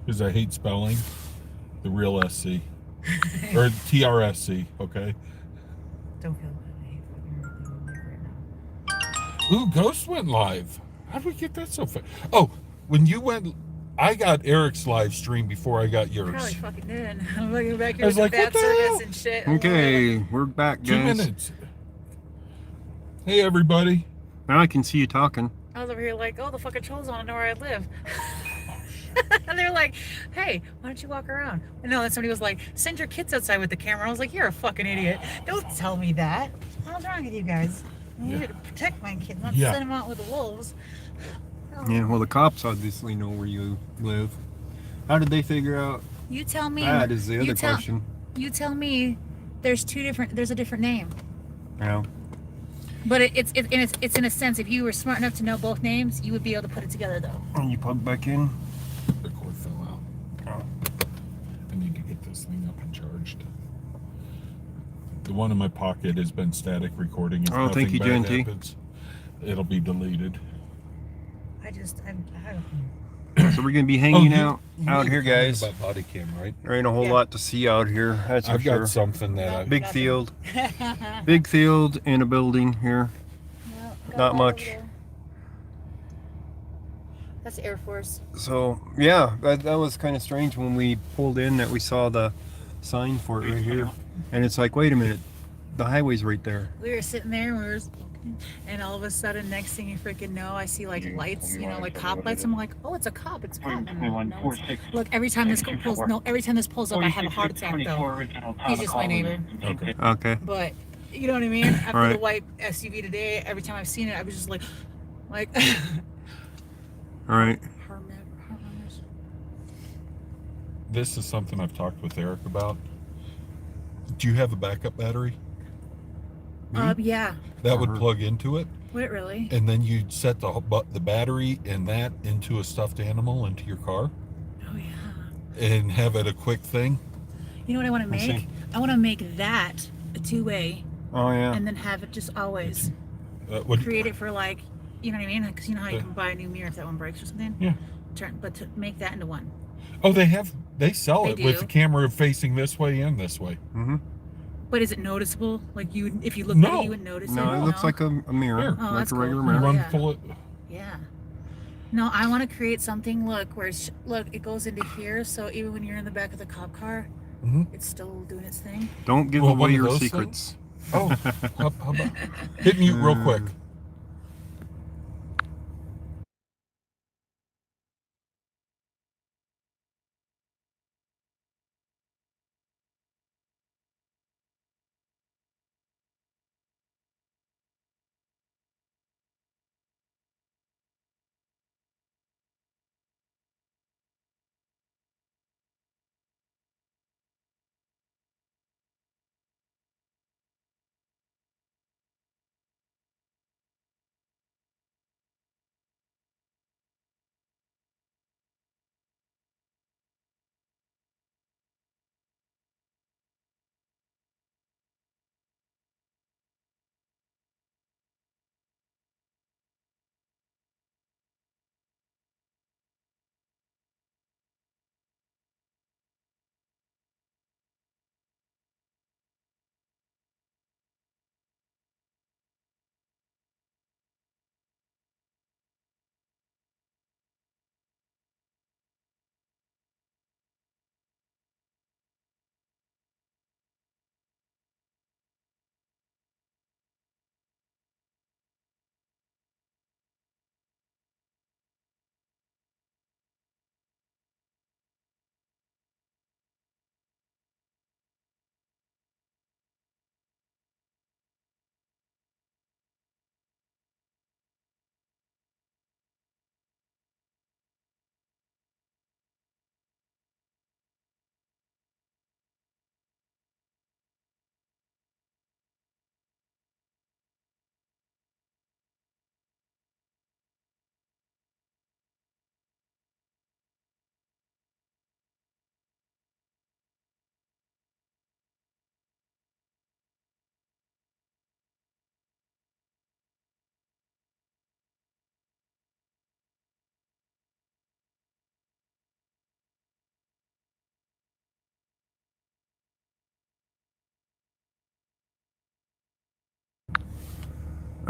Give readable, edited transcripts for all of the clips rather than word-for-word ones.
Because I hate spelling the real SC. Or TRSC, okay? Don't feel bad. I hate fucking everything in life right now. Ooh, Ghost went live. How'd we get that so fast? Oh, when you went, I got Eric's live stream before I got yours. Probably fucking did. I'm looking back here I was with like, the what bad the service hell? and shit. Okay, we're back, guys. 2 minutes. Hey, everybody. Now I can see you talking. I was over here like, oh, the fucking trolls want to know where I live. And they're like, hey, why don't you walk around? And no, then somebody was like, send your kids outside with the camera. I was like, you're a fucking idiot. Don't tell me that. What's wrong with you guys? I need to protect my kids, not send them out with the wolves. Yeah, well, the cops obviously know where you live. How did they figure out You tell me. that is the other question. You tell me there's a different name. Yeah. But it's in a sense, if you were smart enough to know both names, you would be able to put it together, though. And you plug back in? The cord fell out. Oh. I need to get this thing up and charged. The one in my pocket has been static recording. If nothing thank you, bad Genty. happens, it'll be deleted. I So we're going to be hanging out here, guys. About body cam, right? There ain't a whole lot to see out here, that's for I've sure. got something that Big field. Big field and a building here. Not much. That's Air Force. So, yeah, that was kind of strange when we pulled in that we saw the sign for it right here. And it's like, wait a minute, the highway's right there. We were sitting there and we were, and all of a sudden, next thing you freaking know, I see like lights, like cop lights. I'm like, oh, it's a cop, it's a cop. No, look, every time this pulls up, I have a heart attack though. He's just my neighbor. Okay. Okay. But you know what I mean? After Right. the white SUV today, every time I've seen it, I was just like. All right. This is something I've talked with Eric about. Do you have a backup battery? Yeah. That would plug into it, Would it really? and then you'd set the battery and that into a stuffed animal into your car, Oh yeah. and have it a quick thing. You know what I want to Let's make? see. I want to make that a two-way, Oh, yeah. and then have it just always What? create it for like, you know what I mean? Because you know how you can buy a new mirror if that one breaks or something. Yeah. But to make that into one. Oh, they sell They it with do. the camera facing this way and this way. Mm-hmm. But is it noticeable? Like if you look at it, you would notice it. No, it looks like a mirror, Here. Oh, like that's a regular cool. You mirror. run, yeah. pull it. Yeah. No, I want to create something. Look, it goes into here, so even when you're in the back of the cop car, it's still doing its thing. Don't give Well, away one of your those secrets. Oh, how about hit mute real quick.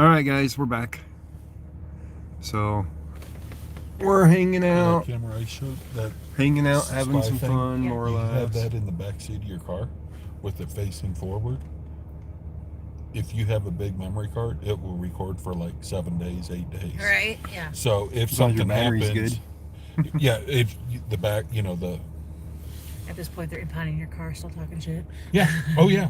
All right, guys, we're back. So we're hanging That out, camera I showed, that having spy some thing, fun, Yeah. more or you have less. that in the back seat of your car with it facing forward. If you have a big memory card, it will record for like 7 days, 8 days. Right? Yeah. So if As long as your something battery's happens, yeah, if the back, the At this point, they're impounding your car, still talking shit. yeah, oh yeah.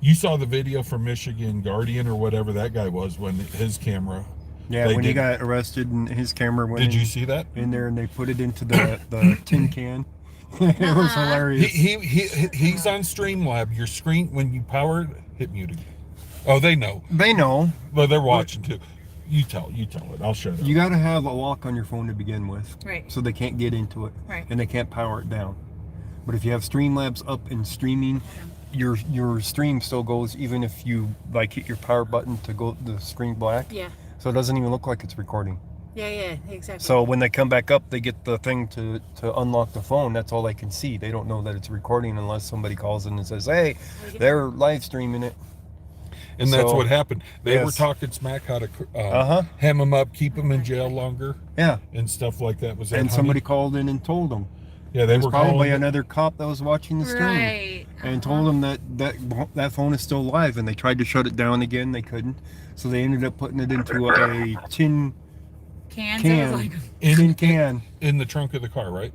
You saw the video from Michigan Guardian or whatever that guy was when his camera. Yeah, They when he did- got arrested and his camera went Did you see that? in there and they put it into the tin can. It was Nuh-uh. hilarious. He's on Streamlab. Your screen when you power it, hit mute again. Oh, they know. They know. But they're watching too. You tell it. I'll shut up. You got to have a lock on your phone to begin with. Right. So they can't get into it. Right. And they can't power it down. But if you have Streamlabs up and streaming, your stream still goes even if you like hit your power button to go the screen black. Yeah. So it doesn't even look like it's recording. Yeah, exactly. So when they come back up, they get the thing to unlock the phone. That's all they can see. They don't know that it's recording unless somebody calls in and says, "Hey, they're live streaming it." And that's So, what happened. They were yes. talking smack how to Uh-huh. hem them up, keep them in jail longer, Yeah. and stuff like that. Was that And Honey? somebody called in and told them. Yeah, they It was were probably calling. another cop that was watching the stream. Right. And told them that phone is still live, and they tried to shut it down again. They couldn't, so they ended up putting it into a tin Cans. can. It was like, in, can. in the trunk of the car, right?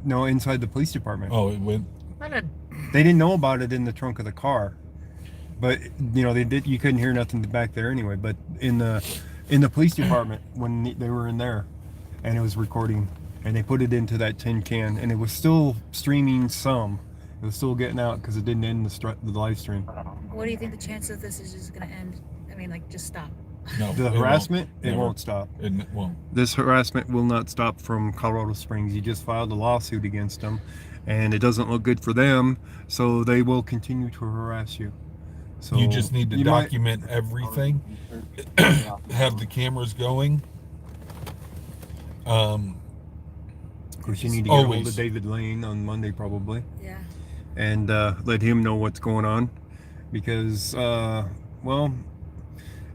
No, inside the police department. Oh, it went. what a. They didn't know about it in the trunk of the car, but they did. You couldn't hear nothing back there anyway. But in the police department when they were in there, and it was recording, and they put it into that tin can, and it was still streaming some. It was still getting out because it didn't end the live stream. What do you think the chance of this is just going to end? I mean, like, just stop. No, The it won't. harassment, it Never. won't stop. It won't. This harassment will not stop from Colorado Springs. You just filed a lawsuit against them, and it doesn't look good for them, so they will continue to harass you. So You just need to you might- document everything. Have the cameras going. Of course, you need to get a hold Always. of David Lane on Monday probably, Yeah. and let him know what's going on, because well,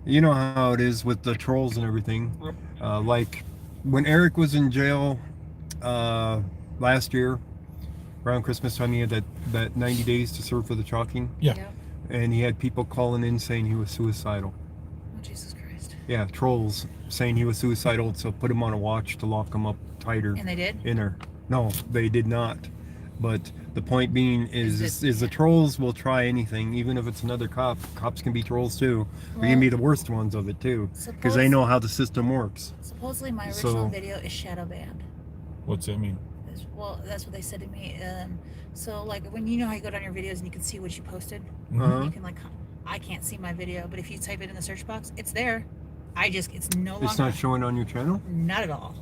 you know how it is with the trolls and everything. Like when Eric was in jail last year around Christmas time, he had that 90 days to serve for the chalking, Yeah. Yep. and he had people calling in saying he was suicidal. Oh, Jesus Christ. Yeah, trolls saying he was suicidal, so put him on a watch to lock him up tighter And they did? in there. No, they did not. But the point being is Is the it- trolls will try anything, even if it's another cop. Cops can be trolls too. They Well, can be the worst ones of it too, because they know how the system works. Supposedly, my So- original video is shadow banned. What's that mean? Well, that's what they said to me. So, like, when you know how you go down your videos and you can see what you posted, Uh-huh. you can, like, I can't see my video, but if you type it in the search box, it's there. It's no longer. It's not showing on your channel. Not at all.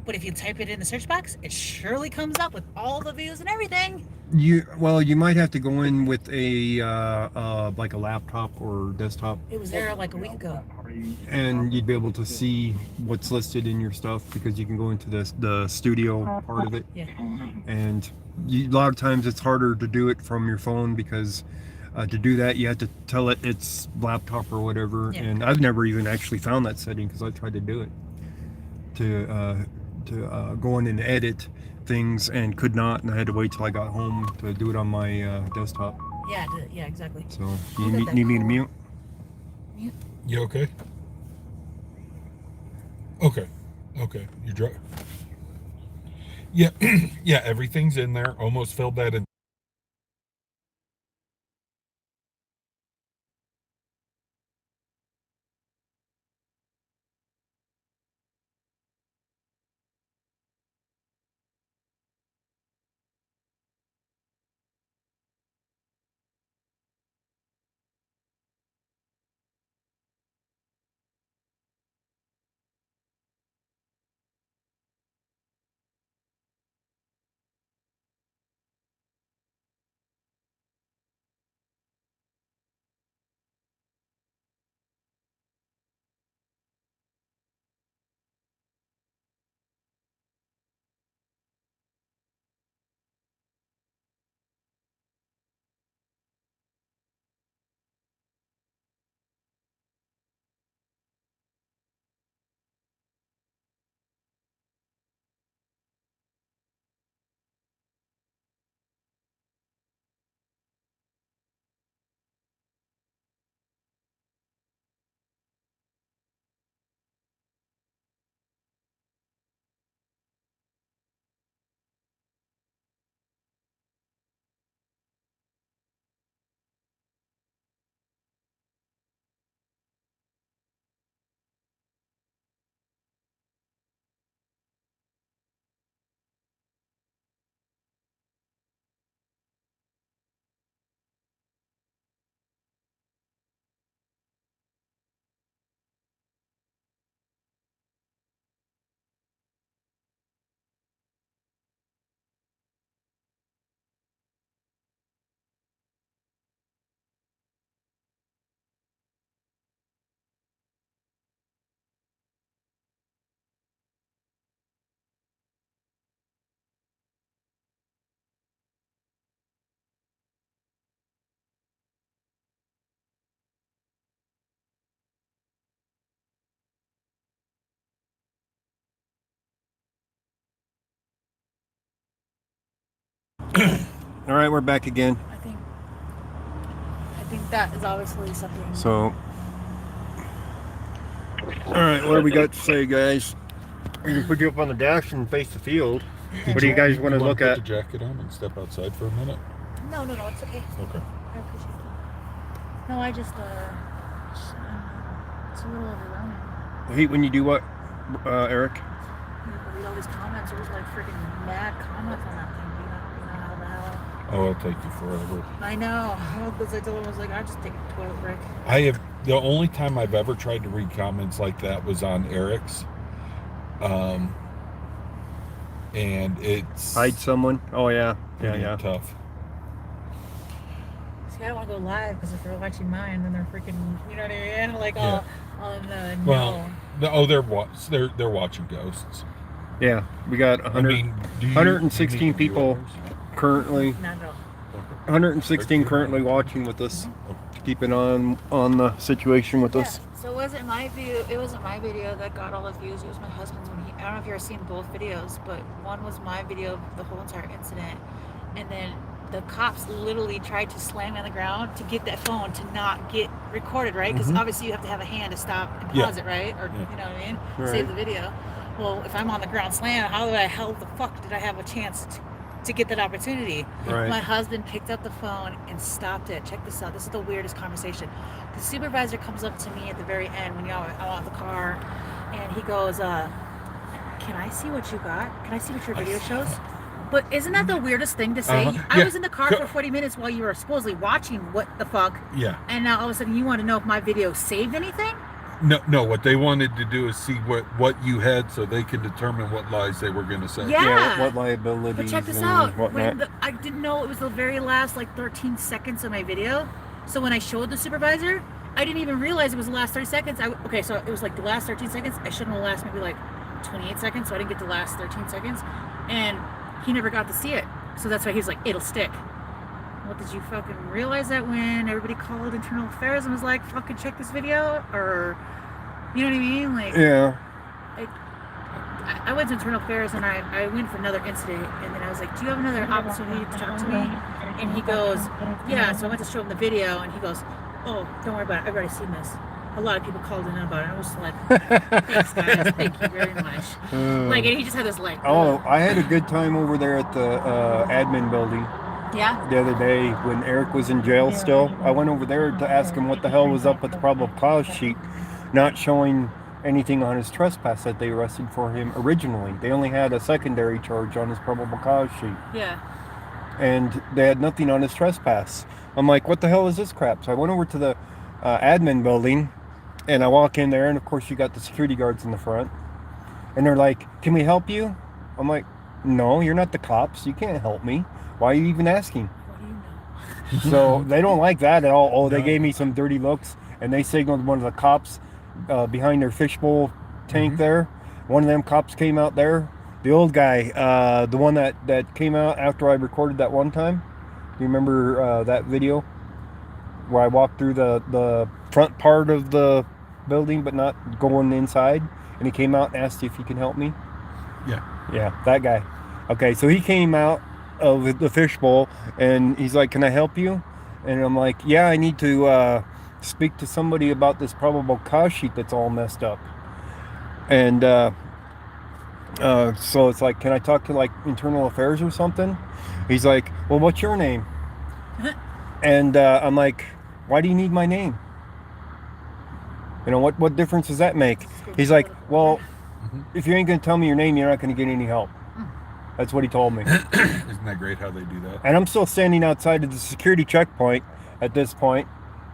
But if you type it in the search box, it surely comes up with all the views and everything. You might have to go in with a like a laptop or desktop, It was there like a week ago. and you'd be able to see what's listed in your stuff, because you can go into the studio part of it. Yeah. And a lot of times it's harder to do it from your phone, because to do that you have to tell it it's laptop or whatever. Yeah. And I've never even actually found that setting, because I tried to do it to go in and edit things and could not, and I had to wait till I got home to do it on my desktop. Yeah, exactly. So You you got need, that need me to cool- mute? You okay? Okay. You drive. Yeah, yeah. Everything's in there. Almost filled that in. All right, we're back again. I think that is obviously something. So, all right, what do we got to say, guys? We can put you up on the dash and face the field. What do you guys want to look at? Put the jacket on and step outside for a minute. No, it's okay. Okay. I appreciate it. No, I just it's a little overwhelming. I hate when you do what, Eric? I read all these comments. There's like freaking mad comments on that thing. You know how the hell. Oh, it'll take you forever. I know. Because I told him, I was like, I just take a toilet break. The only time I've ever tried to read comments like that was on Eric's. And it's Hide someone? Oh, yeah. Yeah. tough. See, I don't want to go live because if they're watching mine, then they're freaking, you know what I mean? Like Yeah. all in the They're watching ghosts. Yeah, we got 116 people currently. Not at all. 116 currently watching with us, keeping on the situation with us. So it wasn't my view. It wasn't my video that got all the views. It was my husband's. I don't know if you've ever seen both videos, but one was my video of the whole entire incident, and then the cops literally tried to slam me on the ground to get that phone to not get recorded, right? Because obviously you have to have a hand to stop and pause it, right? Or you know what I mean? Right. Save the video. Well, if I'm on the ground slammed, how the hell the fuck did I have a chance to get that opportunity? Right. My husband picked up the phone and stopped it. Check this out. This is the weirdest conversation. The supervisor comes up to me at the very end when I'm out of the car, and he goes, "Can I see what you got? Can I see what your video shows?" But isn't that the weirdest thing to say? I was in the car for 40 minutes while you were supposedly watching what the fuck. Yeah. And now all of a sudden you want to know if my video saved anything? No. What they wanted to do is see what you had, so they can determine what lies they were going to say. Yeah. What liabilities But check this and out. whatnot. I didn't know it was the very last 13 seconds of my video. So when I showed the supervisor, I didn't even realize it was the last 30 seconds. So it was the last 13 seconds. I showed him the last maybe 28 seconds, so I didn't get the last 13 seconds. And he never got to see it. So that's why he's like, it'll stick. Well, did you fucking realize that when everybody called internal affairs and was like, fucking check this video? Or, you know what I mean? Yeah. I went to internal affairs and I went for another incident, and then I was like, do you have another opportunity to talk to me? And he goes, yeah. So I went to show him the video, and he goes, oh, don't worry about it. I've already seen this. A lot of people called in about it. I was just like, thanks guys, thank you very much. And he just had this Oh, I had a good time over there at the admin building. Yeah? The other day when Eric was in jail still. I went over there to ask him what the hell was up with the probable cause sheet, not showing anything on his trespass that they arrested for him originally. They only had a secondary charge on his probable cause sheet. Yeah. And they had nothing on his trespass. I'm like, what the hell is this crap? So I went over to the admin building, and I walk in there, and of course you got the security guards in the front, and they're like, can we help you? I'm like, no, you're not the cops, you can't help me. Why are you even asking? What do you know? So they don't like that at all. Oh, they gave me some dirty looks, and they signaled one of the cops behind their fishbowl tank there. One of them cops came out there. The old guy, the one that came out after I recorded that one time. Do you remember that video where I walked through the front part of the building but not going inside, and he came out and asked if he can help me? Yeah, that guy. Okay, so he came out of the fishbowl, and he's like, can I help you? And I'm like, yeah, I need to speak to somebody about this probable cause sheet that's all messed up. And so it's like, can I talk to internal affairs or something? He's like, well, what's your name? And I'm like, why do you need my name? You know, what difference does that make? He's like, well, if you ain't gonna tell me your name, you're not gonna get any help. That's what he told me. Isn't that great how they do that? And I'm still standing outside of the security checkpoint at this point,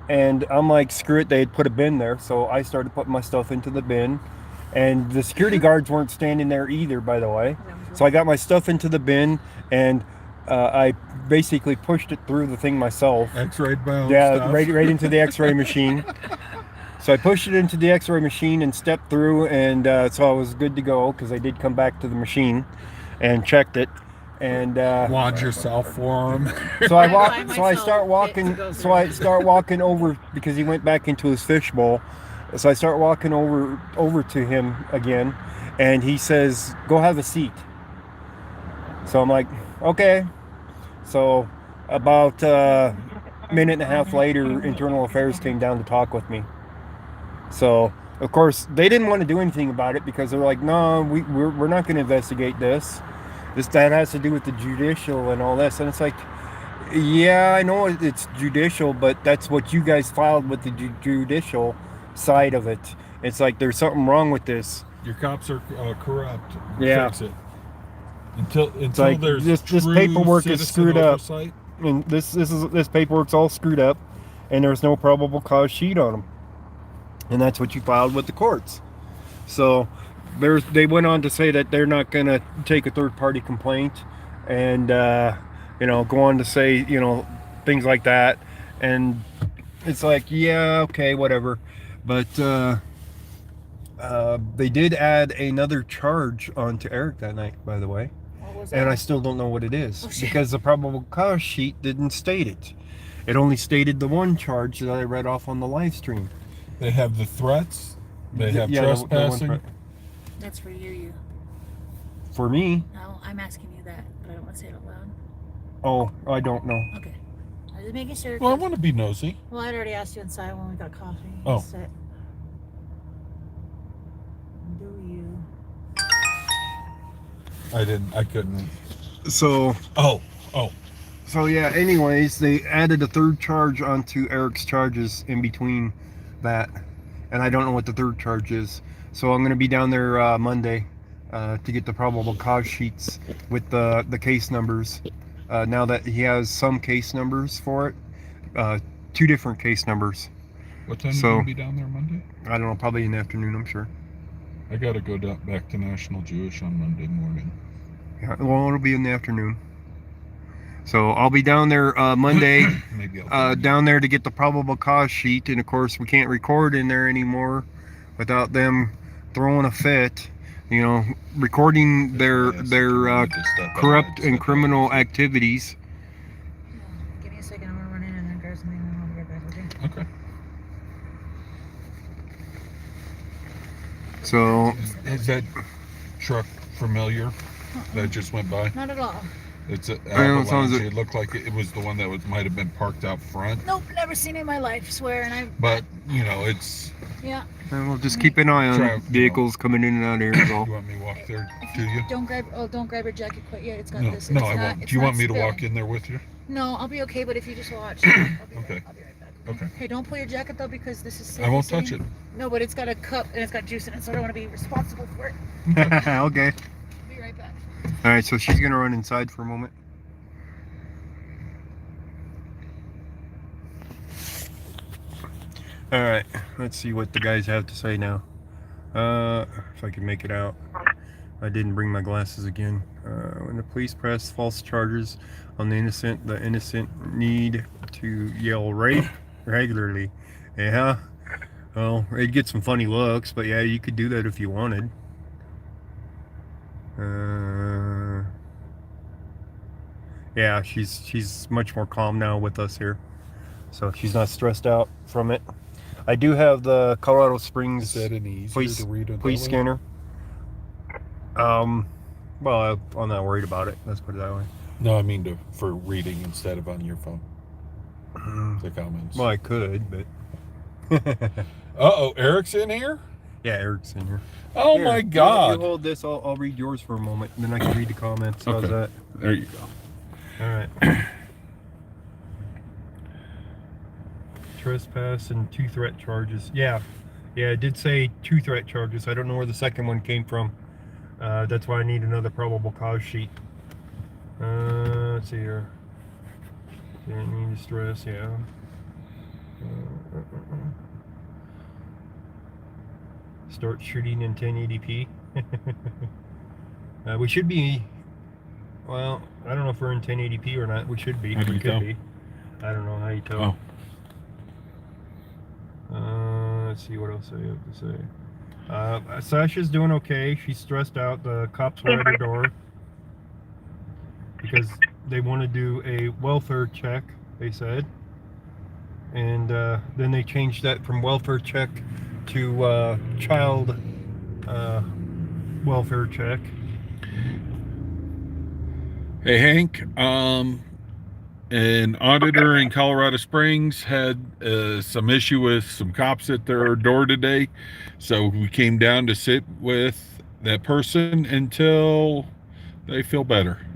and I'm like, screw it, they had put a bin there, so I started putting my stuff into the bin, and the security guards weren't standing there either, by the way. So I got my stuff into the bin, and I basically pushed it through the thing myself. X-ray bound. Yeah, stuff. right into the X-ray machine. So I pushed it into the X-ray machine and stepped through, and so I was good to go, because I did come back to the machine and checked it. And Wad yourself for him. so I start walking over, because he went back into his fishbowl. So I start walking over to him again, and he says, go have a seat. So I'm like, okay. So about minute and a half later, Internal Affairs came down to talk with me. So, of course, they didn't want to do anything about it because they're like, no, we're not going to investigate this. That has to do with the judicial and all this. And it's like, yeah, I know it's judicial, but that's what you guys filed with the judicial side of it. It's like there's something wrong with this. Your cops are corrupt. Yeah. Fix it. Until like there's this true paperwork is citizen screwed up. oversight. And this paperwork's all screwed up, and there's no probable cause sheet on them, and that's what you filed with the courts. So they went on to say that they're not going to take a third-party complaint, and go on to say things like that. And it's like, yeah, okay, whatever. But they did add another charge onto Eric that night, by the way. And I still don't know what it is because the probable cause sheet didn't state it. It only stated the one charge that I read off on the live stream. They have the threats. They have the trespassing. That's for you. For me? No, I'm asking you that, but I don't want to say it out loud. Oh, I don't know. Okay. I was just making sure. Well, I want to be nosy. Well, I'd already asked you inside when we got coffee. Oh. Sit. Do you? I couldn't. So. Oh. So yeah, anyways, they added a third charge onto Eric's charges in between that. And I don't know what the third charge is. So I'm going to be down there Monday to get the probable cause sheets with the case numbers. Now that he has some case numbers for it. 2 different case numbers. What time are you going to be down there Monday? I don't know, probably in the afternoon, I'm sure. I got to go back to National Jewish on Monday morning. Yeah, well, it'll be in the afternoon. So I'll be down there Monday, Maybe I'll down there to get the probable cause sheet. And of course, we can't record in there anymore without them throwing a fit. Recording their corrupt and criminal activities. Give me a second. I'm gonna run in and then grab something, and then I'll be right back. Okay. So Is that truck familiar that just went by? Not at all. It's an know, it sounds Avalanche. It looked like it was the one that might have been parked out front. Nope, never seen it in my life. Swear, and I. But it's. Yeah. we'll just keep an eye on vehicles coming in and out of here. You want me to walk there to you? Don't grab your jacket quite yet. It's got No, this. no, It's I not- won't. it's Do you not want me to spilling. walk in there with you? No, I'll be okay. But if you just watch, Okay. I'll be right back. Okay. Hey, don't pull your jacket though, because this is. I won't touch it. No, but it's got a cup and it's got juice in it, so I don't want to be responsible for it. Okay. I'll be right back. All right, so she's gonna run inside for a moment. All right, let's see what the guys have to say now. If I can make it out. I didn't bring my glasses again. When the police press false charges on the innocent need to yell rape regularly. Yeah. Well, it'd get some funny looks, but yeah, you could do that if you wanted. Yeah, she's much more calm now with us here, so she's not stressed out from it. I do have the Colorado Springs Is that any easier police to read it police that way? scanner. Well, I'm not worried about it. Let's put it that way. No, I mean for reading instead of on your phone. The comments. Well, I could, but Eric's in here? yeah, Eric's in here. Oh Here, my you God! hold this. I'll read yours for a moment, and then I can read the comments. How's Okay. that? There you go. All right. Trespass and 2 threat charges. Yeah, it did say 2 threat charges. I don't know where the second one came from. That's why I need another probable cause sheet. Let's see here. Didn't mean to stress. Yeah. Start shooting in 1080p. We should be. Well, I don't know if we're in 1080p or not. We should be. How do We you could tell? be. I don't know how you tell. Let's see what else I have to say. Sasha's doing okay. She's stressed out. The cops were at her door because they want to do a welfare check, they said. And then they changed that from welfare check to child welfare check. Hey Hank, an auditor in Colorado Springs had some issue with some cops at their door today. So we came down to sit with that person until they feel better.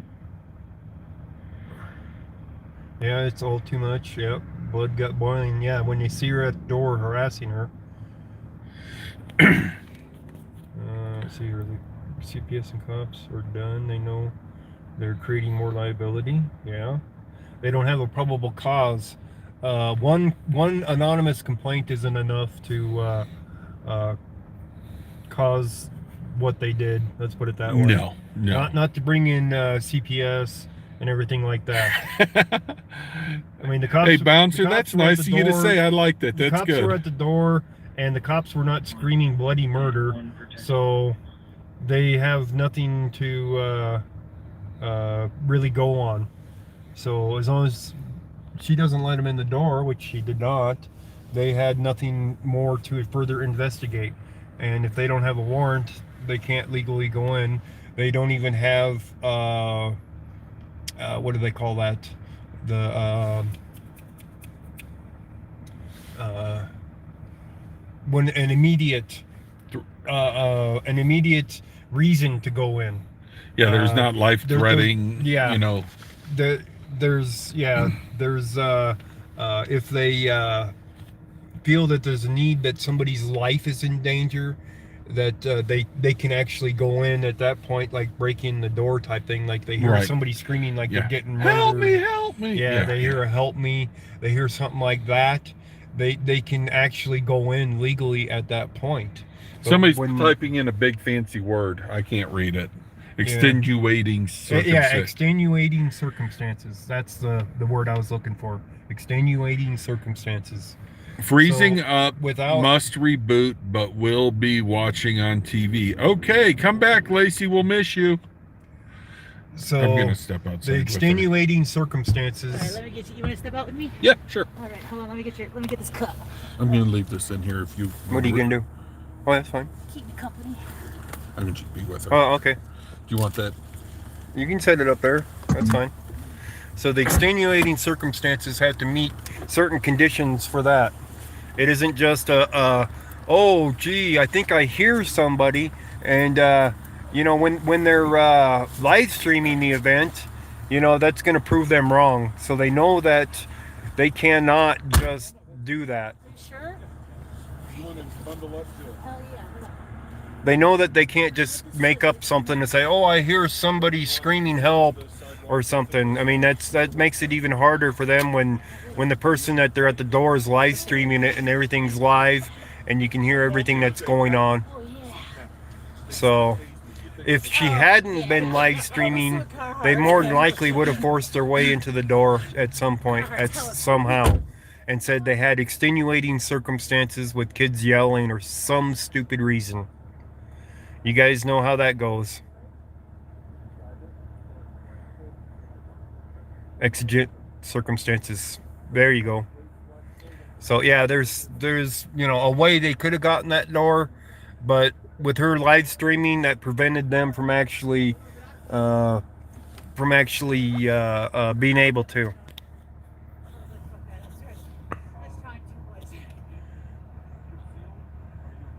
Yeah, it's all too much. Yep, blood got boiling. Yeah, when you see her at the door harassing her. Let's see here. The CPS and cops are done. They know they're creating more liability. Yeah, they don't have a probable cause. One anonymous complaint isn't enough to cause what they did. Let's put it that way. No. Not to bring in CPS and everything like that. I mean, the cops. Hey, bouncer, that's were at nice the of you to door. say. I like that. The That's cops were good. at the door, and the cops were not screaming bloody murder, so they have nothing to really go on. So as long as she doesn't let them in the door, which she did not, they had nothing more to further investigate. And if they don't have a warrant, they can't legally go in. They don't even have what do they call that? The when an immediate reason to go in. Yeah, there's not life-threatening, yeah. you know. There's if they feel that there's a need, that somebody's life is in danger, that they can actually go in at that point, like break in the door type thing, like they hear somebody screaming like they're getting murdered. Help me. Yeah, they hear a help me, they hear something like that, they can actually go in legally at that point. But somebody's typing in a big fancy word. I can't read it. Extenuating circumstances. Yeah, extenuating circumstances. That's the word I was looking for. Extenuating circumstances. Freezing up must reboot, but will be watching on TV. Okay, come back, Lacey. We'll miss you. So I'm gonna step outside. The extenuating circumstances. All right, let me get you. You want to step out with me? Yeah, sure. All right, hold on. Let me get this cup. I'm gonna leave this in here if you. What are you gonna do? Oh, that's fine. Keep me company. I'm gonna just be with her. Oh, okay. Do you want that? You can set it up there. That's fine. So the extenuating circumstances have to meet certain conditions for that. It isn't just oh gee, I think I hear somebody, and you know, when they're live streaming the event, you know, that's going to prove them wrong. So they know that they cannot just do that. Sure. You want to bundle up to it? Hell yeah. They know that they can't just make up something to say, oh, I hear somebody screaming help or something. I mean, that makes it even harder for them when the person that they're at the door is live streaming it and everything's live and you can hear everything that's going on. So if she hadn't been live streaming, they more than likely would have forced their way into the door at some point, somehow, and said they had extenuating circumstances with kids yelling or some stupid reason. You guys know how that goes. Exigent circumstances. There you go. So yeah, there's you know, a way they could have gotten that door, but with her live streaming, that prevented them from actually being able to.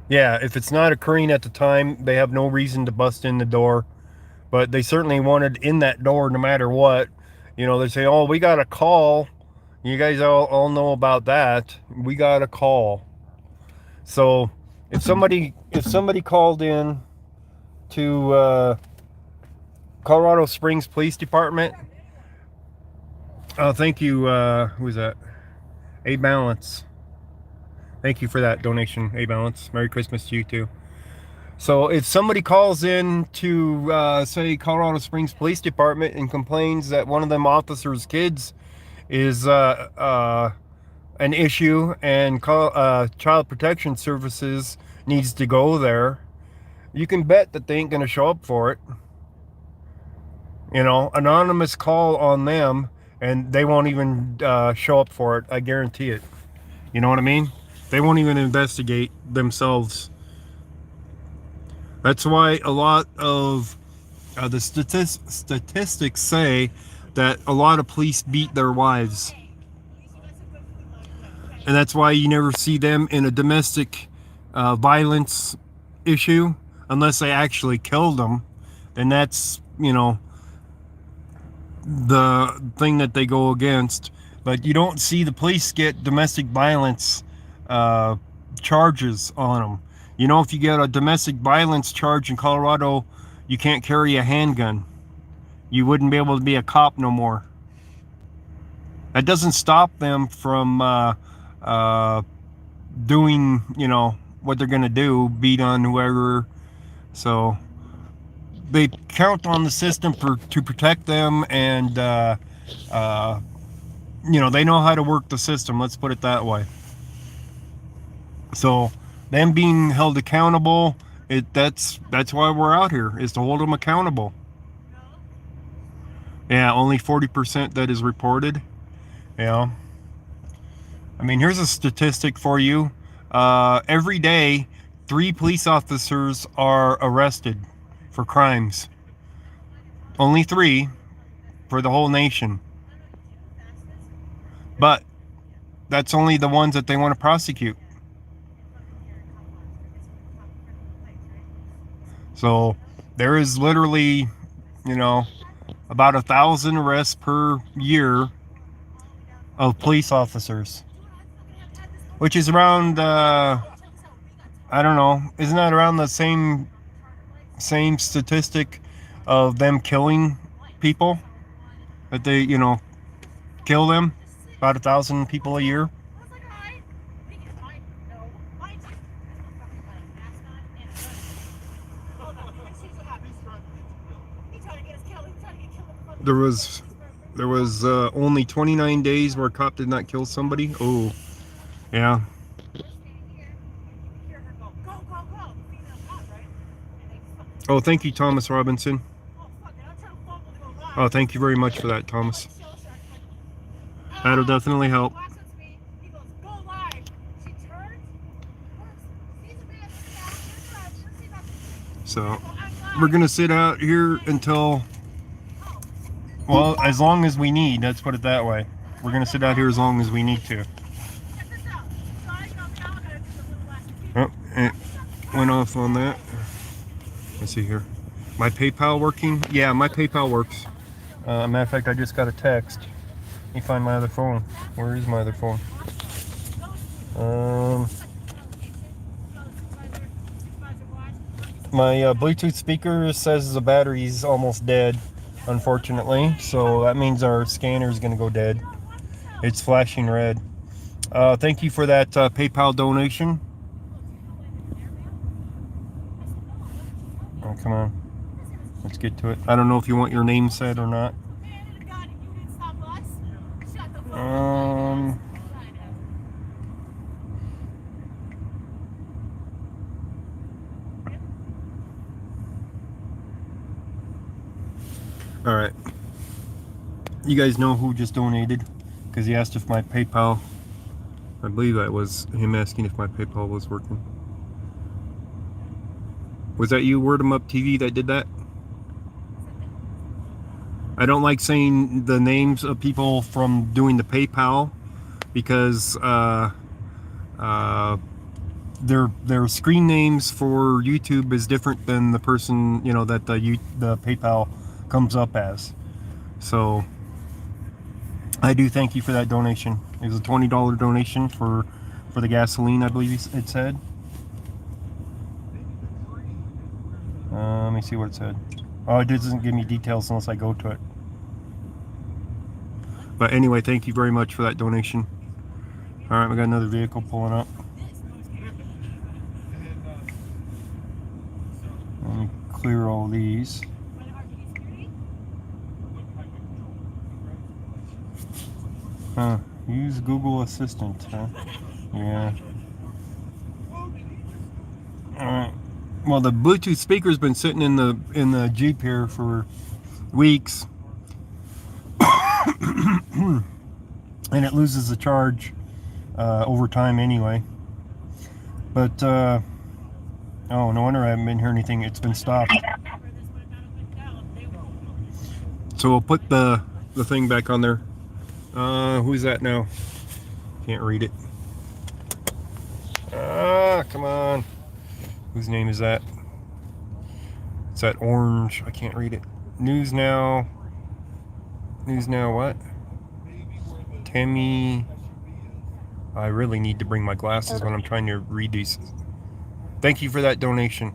Yeah, if it's not occurring at the time, they have no reason to bust in the door. But they certainly wanted in that door no matter what. You know, they say, oh, we got a call. You guys all know about that. We got a call. So if somebody called in to Colorado Springs Police Department, oh, thank you. Who is that? A Balance. Thank you for that donation, A Balance. Merry Christmas to you too. So if somebody calls in to say Colorado Springs Police Department and complains that one of them officers' kids is an issue and Child Protection Services needs to go there, you can bet that they ain't gonna show up for it. You know, anonymous call on them and they won't even show up for it. I guarantee it. You know what I mean? They won't even investigate themselves. That's why a lot of the statistics say that a lot of police beat their wives. And that's why you never see them in a domestic violence issue unless they actually killed them. And that's, you know, the thing that they go against. But you don't see the police get domestic violence charges on them. You know, if you get a domestic violence charge in Colorado, you can't carry a handgun. You wouldn't be able to be a cop no more. That doesn't stop them from doing, you know, what they're gonna do, beat on whoever. So they count on the system to protect them, and you know, they know how to work the system, let's put it that way. So them being held accountable, that's why we're out here, is to hold them accountable. Yeah, only 40% that is reported. Yeah. I mean, here's a statistic for you. Every day, 3 police officers are arrested for crimes. Only 3 for the whole nation. But that's only the ones that they want to prosecute. So there is literally, you know, about 1,000 arrests per year of police officers, which is around I don't know, isn't that around the same statistic of them killing people, that they, you know, kill them, about 1,000 people a year? There was only 29 days where a cop did not kill somebody. Oh, yeah. Oh, thank you, Thomas Robinson. Oh, thank you very much for that, Thomas. That'll definitely help. So we're gonna sit out here until, well, as long as we need. Let's put it that way. We're gonna sit out here as long as we need to. Oh, it went off on that. Let's see here. My PayPal working? Yeah, my PayPal works. Matter of fact, I just got a text. Let me find my other phone. Where is my other phone? My Bluetooth speaker says the battery's almost dead, unfortunately. So that means our scanner is going to go dead. It's flashing red. Thank you for that PayPal donation. Oh, come on. Let's get to it. I don't know if you want your name said or not. All right. You guys know who just donated? Because he asked if my PayPal, I believe that was him asking if my PayPal was working. Was that you, Word 'em Up TV, that did that? I don't like saying the names of people from doing the PayPal, because their screen names for YouTube is different than the person, you know, that the PayPal comes up as. So I do thank you for that donation. It was a $20 donation for the gasoline, I believe it said. Let me see what it said. Oh, it doesn't give me details unless I go to it. But anyway, thank you very much for that donation. All right, we got another vehicle pulling up. Let me clear all these. Use Google Assistant, huh? Yeah. Alright. Well, the Bluetooth speaker's been sitting in the Jeep here for weeks. And it loses the charge over time anyway. But oh, no wonder I haven't been hearing anything. It's been stopped. So we'll put the the thing back on there. Who's that now? Can't read it. Come on. Whose name is that? It's that orange. I can't read it. News Now. News Now what? Tammy. I really need to bring my glasses when I'm trying to read these. Thank you for that donation.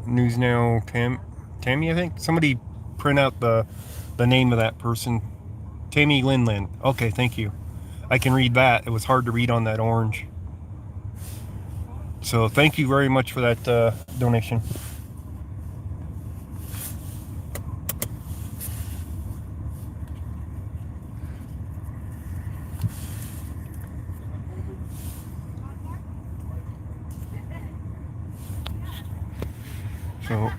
News Now Tammy, I think. Somebody print out the name of that person. Tammy Linlin. Okay, thank you. I can read that. It was hard to read on that orange. So thank you very much for that donation. So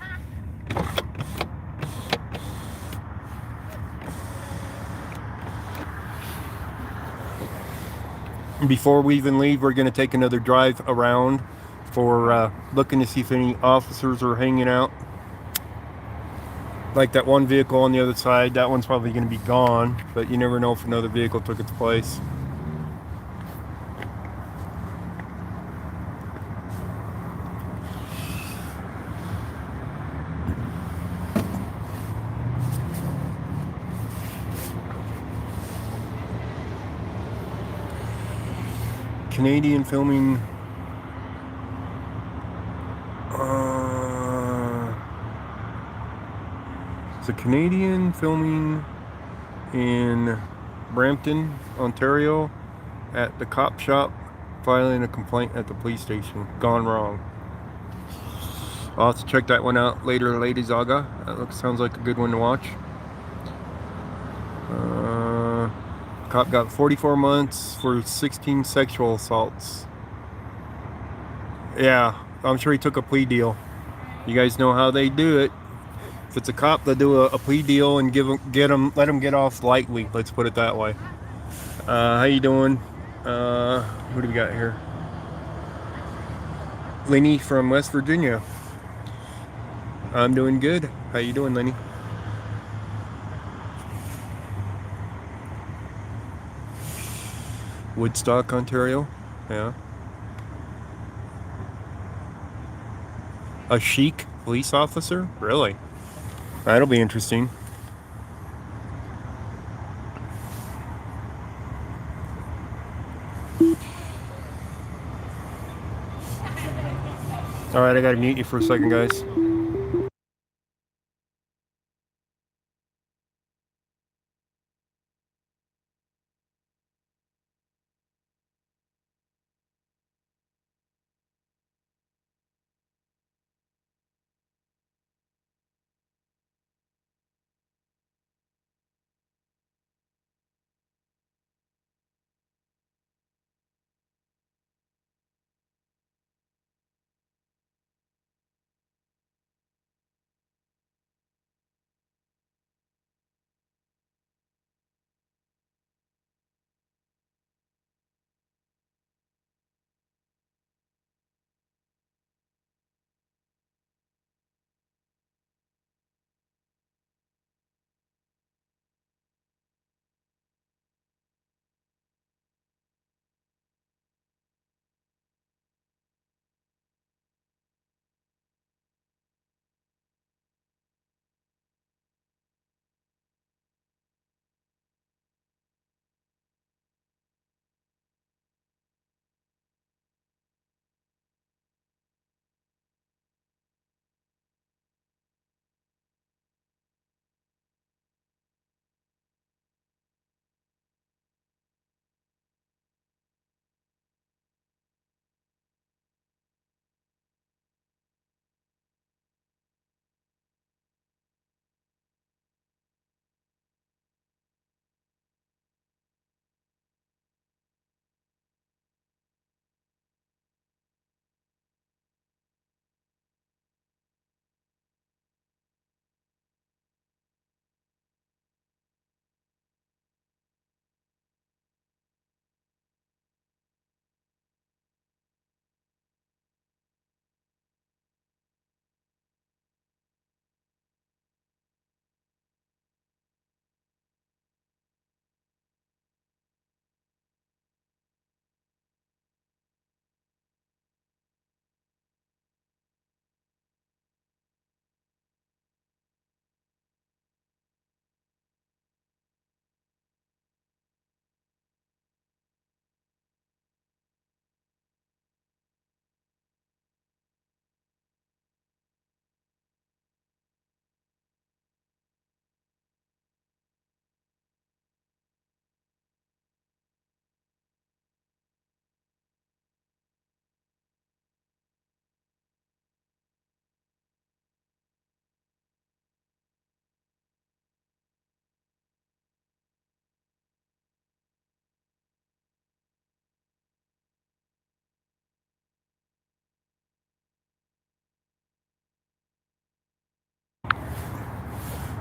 before we even leave, we're going to take another drive around for looking to see if any officers are hanging out. Like that one vehicle on the other side, that one's probably going to be gone, but you never know if another vehicle took its place. Canadian filming. It's a Canadian filming in Brampton, Ontario, at the cop shop, filing a complaint at the police station. Gone wrong. I'll have to check that one out later, Lady Zaga. That sounds like a good one to watch. Cop got 44 months for 16 sexual assaults. Yeah, I'm sure he took a plea deal. You guys know how they do it. If it's a cop, they'll do a plea deal and let him get off lightly. Let's put it that way. How you doing? Who do we got here? Lenny from West Virginia. I'm doing good. How you doing, Lenny? Woodstock, Ontario. Yeah. A chic police officer? Really? That'll be interesting. All right, I gotta mute you for a second, guys.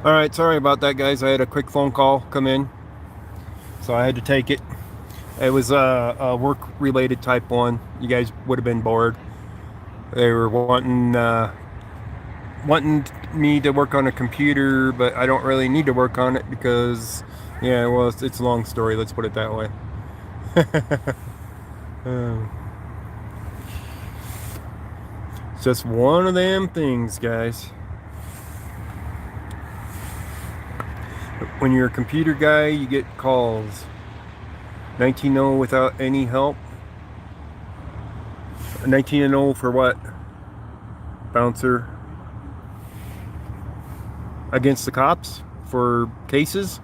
All right, sorry about that, guys. I had a quick phone call come in, so I had to take it. It was a work-related type one. You guys would have been bored. They were wanting me to work on a computer, but I don't really need to work on it because, yeah, well, it's a long story. Let's put it that way. It's just one of them things, guys. When you're a computer guy, you get calls. 19-0 without any help. 19-0 for what? Bouncer. Against the cops for cases.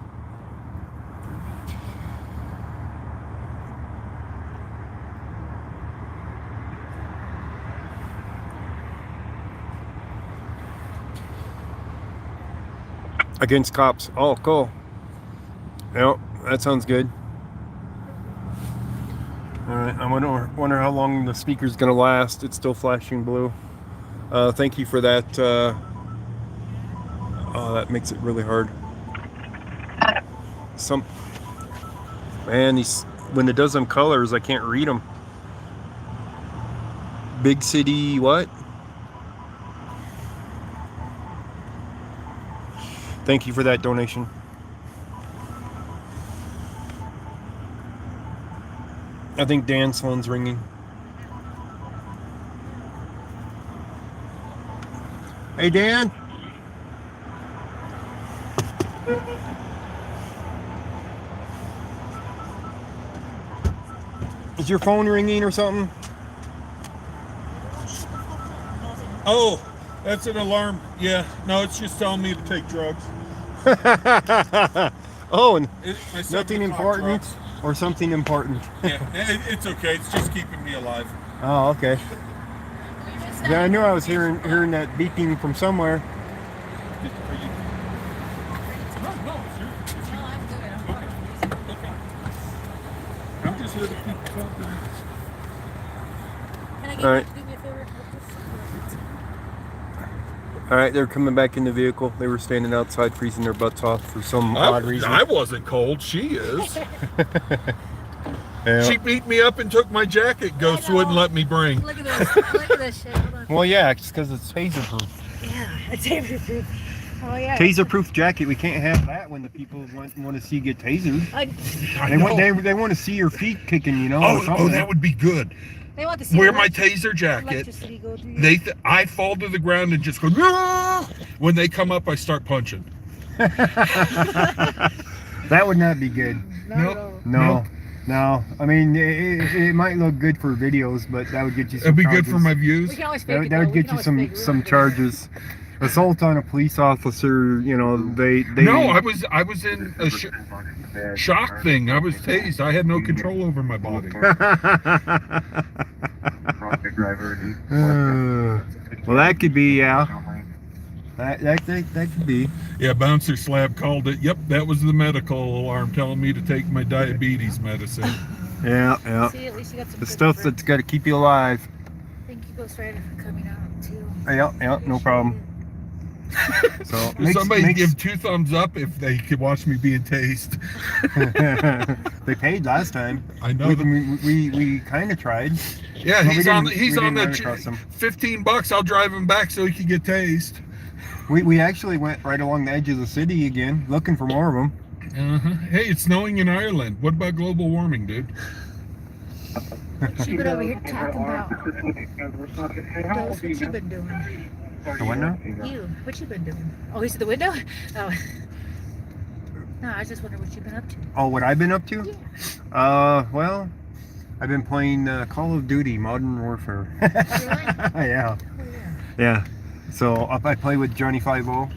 Against cops. Oh, cool. Yep, that sounds good. All right, I wonder how long the speaker's gonna last. It's still flashing blue. Thank you for that. Oh, that makes it really hard. Man, these when it does them colors, I can't read them. Big city, what? Thank you for that donation. I think Dan's phone's ringing. Hey, Dan. Is your phone ringing or something? Oh, that's an alarm. Yeah, no, it's just telling me to take drugs. Oh, and My 7 nothing o'clock important drugs. or something important? Yeah, it's okay. It's just keeping me alive. Oh, okay. Yeah, I knew I was hearing that beeping from somewhere. I'm just here to keep talking. All right. All right, they're coming back in the vehicle. They were standing outside freezing their butts off for some odd reason. I wasn't cold. She is. Yeah. She beat me up and took my jacket. Ghost wouldn't let me bring. Look at this. Look at this shit. Hold on. Well, yeah, it's because it's taser-proof. Yeah, it's taser-proof. Oh, yeah. Taser-proof jacket. We can't have that when the people want to see you get tasered. I know. They want to see your feet kicking, you know. or Oh, something. that would be good. They want to see Wear my taser jacket. electricity go through you. I fall to the ground and just go. "Ah!" When they come up, I start punching. That would not be good. Nope. No. I mean, it might look good for videos, but that would get you some It'd be charges. good for my views. We can always fake it, That would though. We get can you always fake it. some charges. Assault on a police officer, you know, they No, I was in a shock thing. I was tased. I had no control over my body. Well, that could be, yeah. That could be. Yeah, Bouncer Slab called it. Yep, that was the medical alarm telling me to take my diabetes medicine. Yeah. See, at least you got some The good stuff friends. that's got to keep you alive. Thank you, Ghost Rider, for coming out, too. Yeah, no problem. So Somebody give 2 thumbs up if they could watch me being tased. They paid last time. I know. We kind of tried. Yeah, Well, he's we on didn't run the across him. $15. I'll drive him back so he can get tased. We actually went right along the edge of the city again, looking for more of them. Hey, it's snowing in Ireland. What about global warming, dude? She's been over here talking about Ghost, what you been doing? The what now? You, what you been doing? Oh, he's at the window? Oh. No, I was just wondering what you've been up to. Oh, what I've been up to? Yeah. Well, I've been playing Call of Duty Modern Warfare. Really? Yeah. Oh, yeah. Yeah. So I play with Johnny 5-0.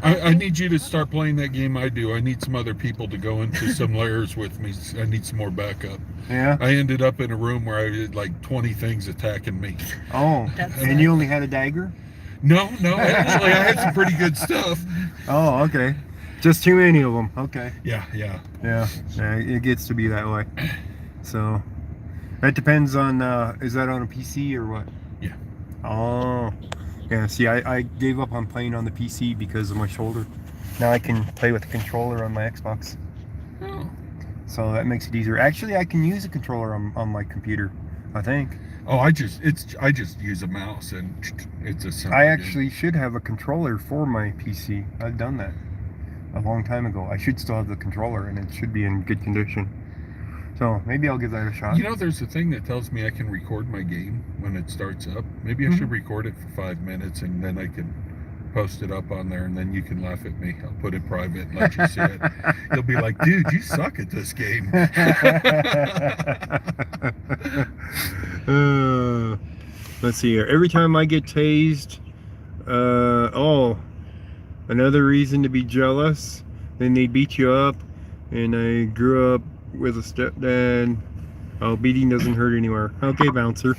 I need you to start playing that game I do. I need some other people to go into some layers with me. I need some more backup. Yeah. I ended up in a room where I had like 20 things attacking me. Oh, That's and you only had a dagger? No, actually, I had some pretty good stuff. Oh, okay. Just too many of them. Okay. Yeah. Yeah. It gets to be that way. So that depends on. Is that on a PC or what? Yeah. Oh. Yeah. See, I gave up on playing on the PC because of my shoulder. Now I can play with the controller on my Xbox. Oh. So that makes it easier. Actually, I can use a controller on my computer, I think. Oh, I just use a mouse and it's a simple I game. actually should have a controller for my PC. I've done that a long time ago. I should still have the controller and it should be in good condition. So maybe I'll give that a shot. You know, there's a thing that tells me I can record my game when it starts up. Maybe I should record it for 5 minutes and then I can post it up on there and then you can laugh at me. I'll put it private and let you see it. You'll be like, dude, you suck at this game. Let's see here. Every time I get tased, another reason to be jealous. Then they beat you up. And I grew up with a stepdad. Oh, beating doesn't hurt anywhere. Okay, bouncer.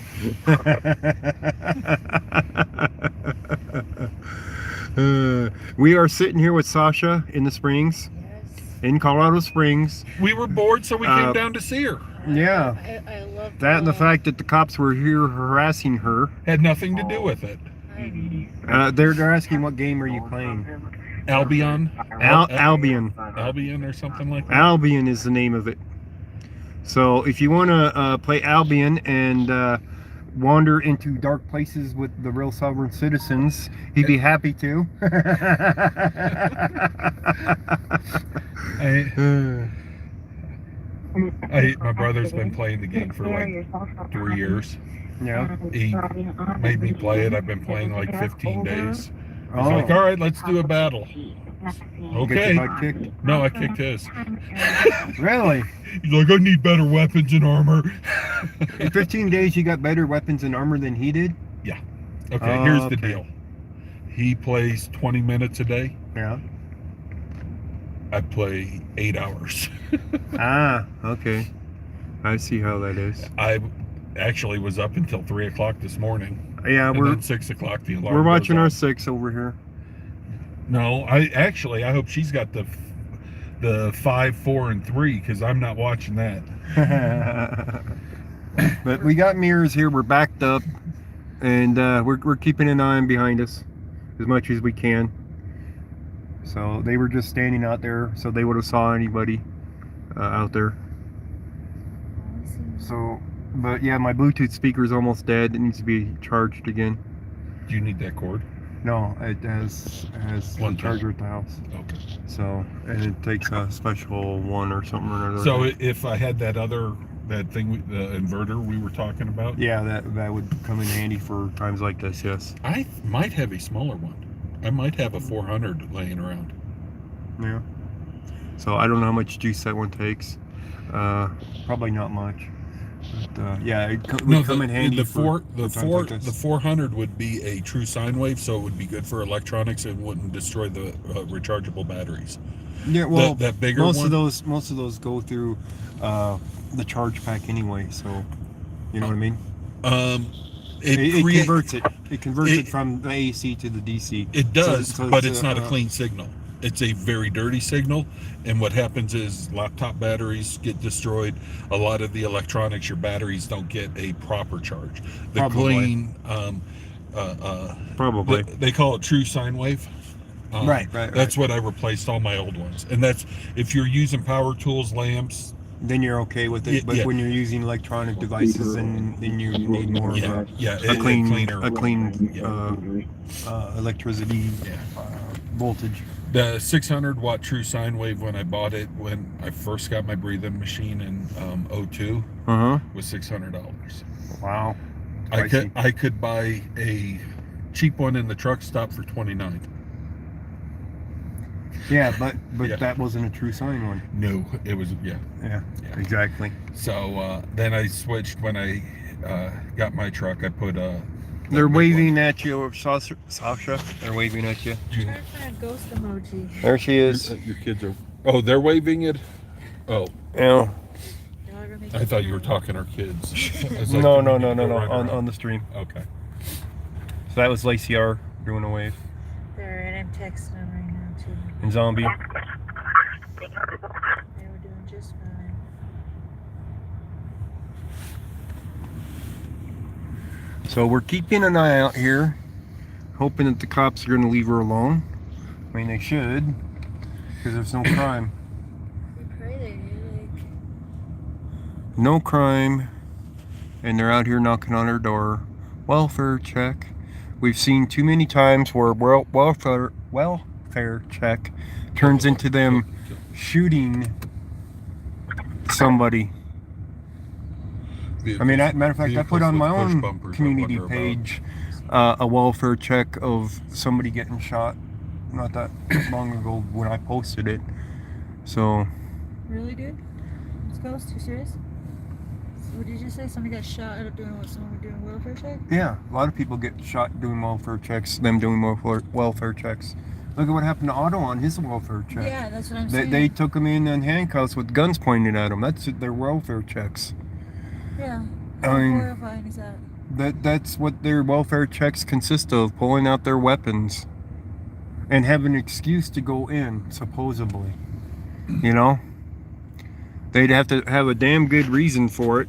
We are sitting here with Sasha in the Springs, in Colorado Springs. We were bored, so we came down to see her. Yeah. I love That and the fact that the cops were here harassing her. Had nothing to do with it. They're asking what game are you playing? Albion? Albion. Albion or something like that? Albion is the name of it. So if you want to play Albion and wander into dark places with the real sovereign citizens, he'd be happy to. My brother's been playing the game for like 3 years. Yeah. He made me play it. I've been playing like 15 days. He's Oh. like, all right, let's do a battle. Okay. Get your butt kicked? No, I kicked his. Really? He's like, I need better weapons and armor. In 15 days, you got better weapons and armor than he did? Okay, here's the Okay. deal. He plays 20 minutes a day. Yeah. I play 8 hours. Ah, okay. I see how that is. I actually was up until 3 o'clock this morning. Yeah, And we're then 6 o'clock the alarm we're watching goes our off. 6 over here. No, I hope she's got the 5, 4, and 3 because I'm not watching that. But we got mirrors here. We're backed up, and we're keeping an eye on behind us as much as we can. So they were just standing out there, so they would have saw anybody out there. So, but yeah, my Bluetooth speaker is almost dead. It needs to be charged again. Do you need that cord? No, it has One a charger at the house. Okay. So, and it takes a special one or something or another. So if I had that thing, the inverter we were talking about, yeah, that would come in handy for times like this. Yes. I might have a smaller one. I might have a 400 laying around. Yeah. So I don't know how much juice that one takes. Probably not much. But yeah, it would come in handy. The for times like this. 400 would be a true sine wave, so it would be good for electronics and wouldn't destroy the rechargeable batteries. Yeah, well, that bigger most one? of those go through the charge pack anyway. So you know what I mean. It converts it. It converts it from the AC to the DC. It does, So but it's not a clean signal. It's a very dirty signal, and what happens is laptop batteries get destroyed. A lot of the electronics, your batteries don't get a proper charge. The Probably. clean, Probably. they call it true sine wave. Right. That's what I replaced all my old ones, and that's if you're using power tools, lamps. Then you're okay with it. But Yeah. when you're using electronic devices, then you need more of a cleaner electricity voltage. The 600 watt true sine wave when I bought it when I first got my breathing machine in 02 was $600. Wow. I could buy a cheap one in the truck stop for $29. Yeah, but Yeah. that wasn't a true sine one. No, it was Yeah, exactly. So then I switched when I got my truck. I put They're waving at you, Sasha. They're waving at you. Try to find a ghost emoji. There she is. Your kids are. Oh, they're waving it. Oh, Yeah. Y'all are gonna make I me thought you were mad. talking our kids. I was like, No. "You need to go run around." On the stream. Okay. So that was Lacey R doing a wave. There, and I'm texting them right now too. And Zombie. They were doing just fine. So we're keeping an eye out here, hoping that the cops are going to leave her alone. I mean, they should. because there's no crime. We pray they do, like. No crime, and they're out here knocking on our door. Welfare check. We've seen too many times where welfare check turns into them shooting somebody. I mean, matter of fact, I put on my own community page a welfare check of somebody getting shot not that long ago when I posted it. So. Really, dude? Let's go. It's too serious. What did you say? Somebody got shot at doing what? Someone doing welfare check? Yeah, a lot of people get shot doing welfare checks. Them doing welfare checks. Look at what happened to Otto on his welfare check. Yeah, that's what I'm saying. They took him in handcuffs with guns pointed at him. That's their welfare checks. Yeah. I How mean, horrifying is that? That's what their welfare checks consist of: pulling out their weapons and have an excuse to go in, supposedly. You know, they'd have to have a damn good reason for it.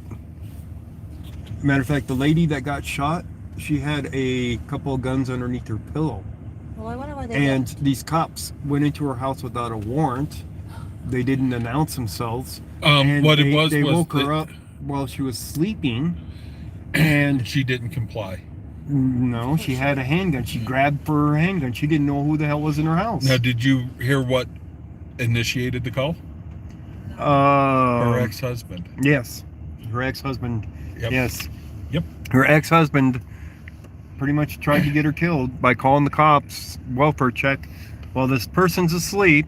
Matter of fact, the lady that got shot, she had a couple of guns underneath her pillow. Well, I wonder why they. And these cops went into her house without a warrant. They didn't announce themselves. And What they, it was they was woke her up while she was sleeping, and she didn't comply. no, she had a handgun. She grabbed for her handgun. She didn't know who the hell was in her house. Now, did you hear what initiated the call? Her ex-husband. Yes, her ex-husband. Yep. Yes. Yep. Her ex-husband pretty much tried to get her killed by calling the cops, welfare check, while this person's asleep,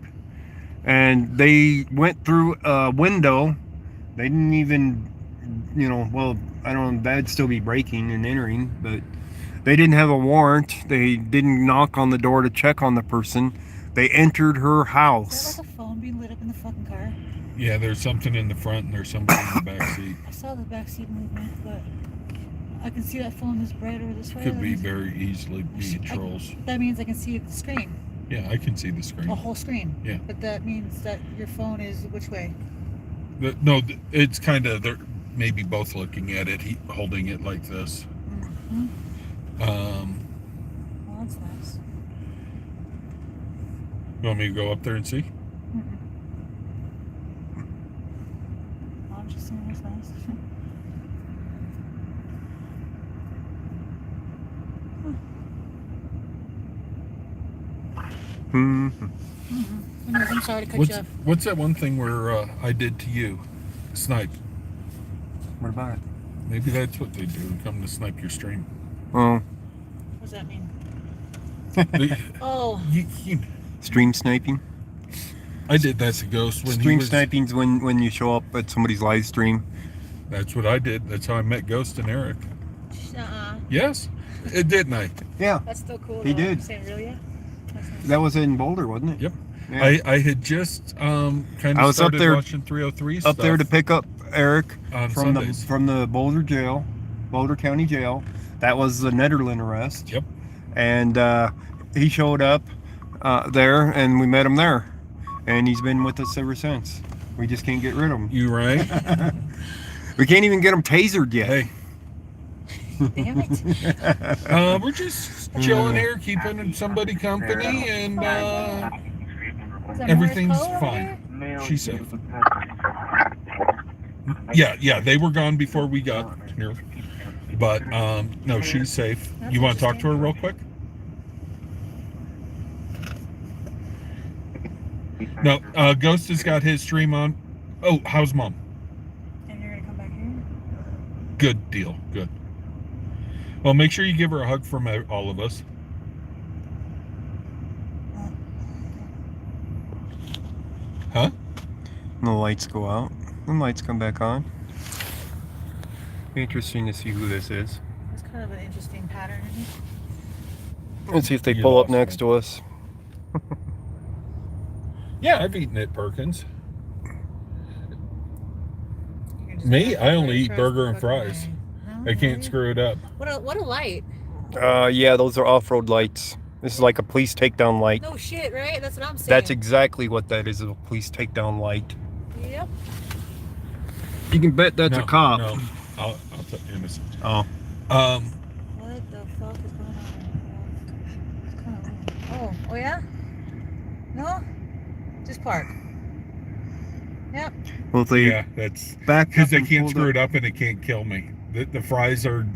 and they went through a window. They didn't even, well, I don't know, that'd still be breaking and entering, but they didn't have a warrant. They didn't knock on the door to check on the person. They entered her house. Is that like a phone being lit up in the fucking car? Yeah, there's something in the front and there's somebody in the back seat. I saw the backseat movement, but I can see that phone is bright over this way. Could be very easily be trolls. That means I can see the screen, Yeah, I can see the screen. a whole screen. Yeah. But that means that your phone is which way? No, it's kind of, they're maybe both looking at it, holding it like this. Mm-hmm. Well, that's nice. You want me to go up there and see? I'm just saying it's nice. Anyways, I'm sorry to cut you off. What's that one thing where I did to you? Snipe. What about it? Maybe that's what they do. Come to snipe your stream. Oh, What does that mean? They- Oh, stream sniping. I did that to Ghost when Stream sniping's when you show up at somebody's live stream. That's what I did. That's how I met Ghost and Eric. uh-uh. Yes, it didn't I? Yeah, That's still cool. He though. did. I'm saying, really? Yeah? That's nice. that was in Boulder, wasn't it? Yep. Yeah. I had just kind I of was up started there- watching 303 Up stuff there to pick up Eric on from Sundays. the Boulder jail, Boulder County Jail. That was the Netherland arrest. Yep. And he showed up there, and we met him there, and he's been with us ever since. We just can't get rid of him. You right? We can't even get him tasered yet. Hey, Damn it. we're just chilling here, keeping somebody company, and Is that everything's Morris Cole over fine. there? She's safe. Yeah, they were gone before we got here. But no, she's safe. That's You want to talk to her real quick? No, Ghost has got his stream on. Oh, how's Mom? And you're gonna come back here? Good deal. Good. Well, make sure you give her a hug from all of us. Huh? And the lights go out. The lights come back on. Be interesting to see who this is. That's kind of an interesting pattern. Isn't it? Let's see if they You pull up lost next me. to us. Yeah, I've eaten at Perkins. You can just Me? go I only right eat across burger the and fucking fries. way. No, I can't really? screw it up. What a light. Yeah, those are off-road lights. This is like a police takedown light. No shit, right? That's what I'm saying. That's exactly what that is, a police takedown light. Yep. You can bet that's No, a cop. No, I'll tell you in a second. Oh. What the fuck is going on right now? It's kind of weird. Oh yeah? No? Just park. Yep. Well, if they Yeah, that's back because up they and can't pulled screw it up and it can't kill me. The fries are,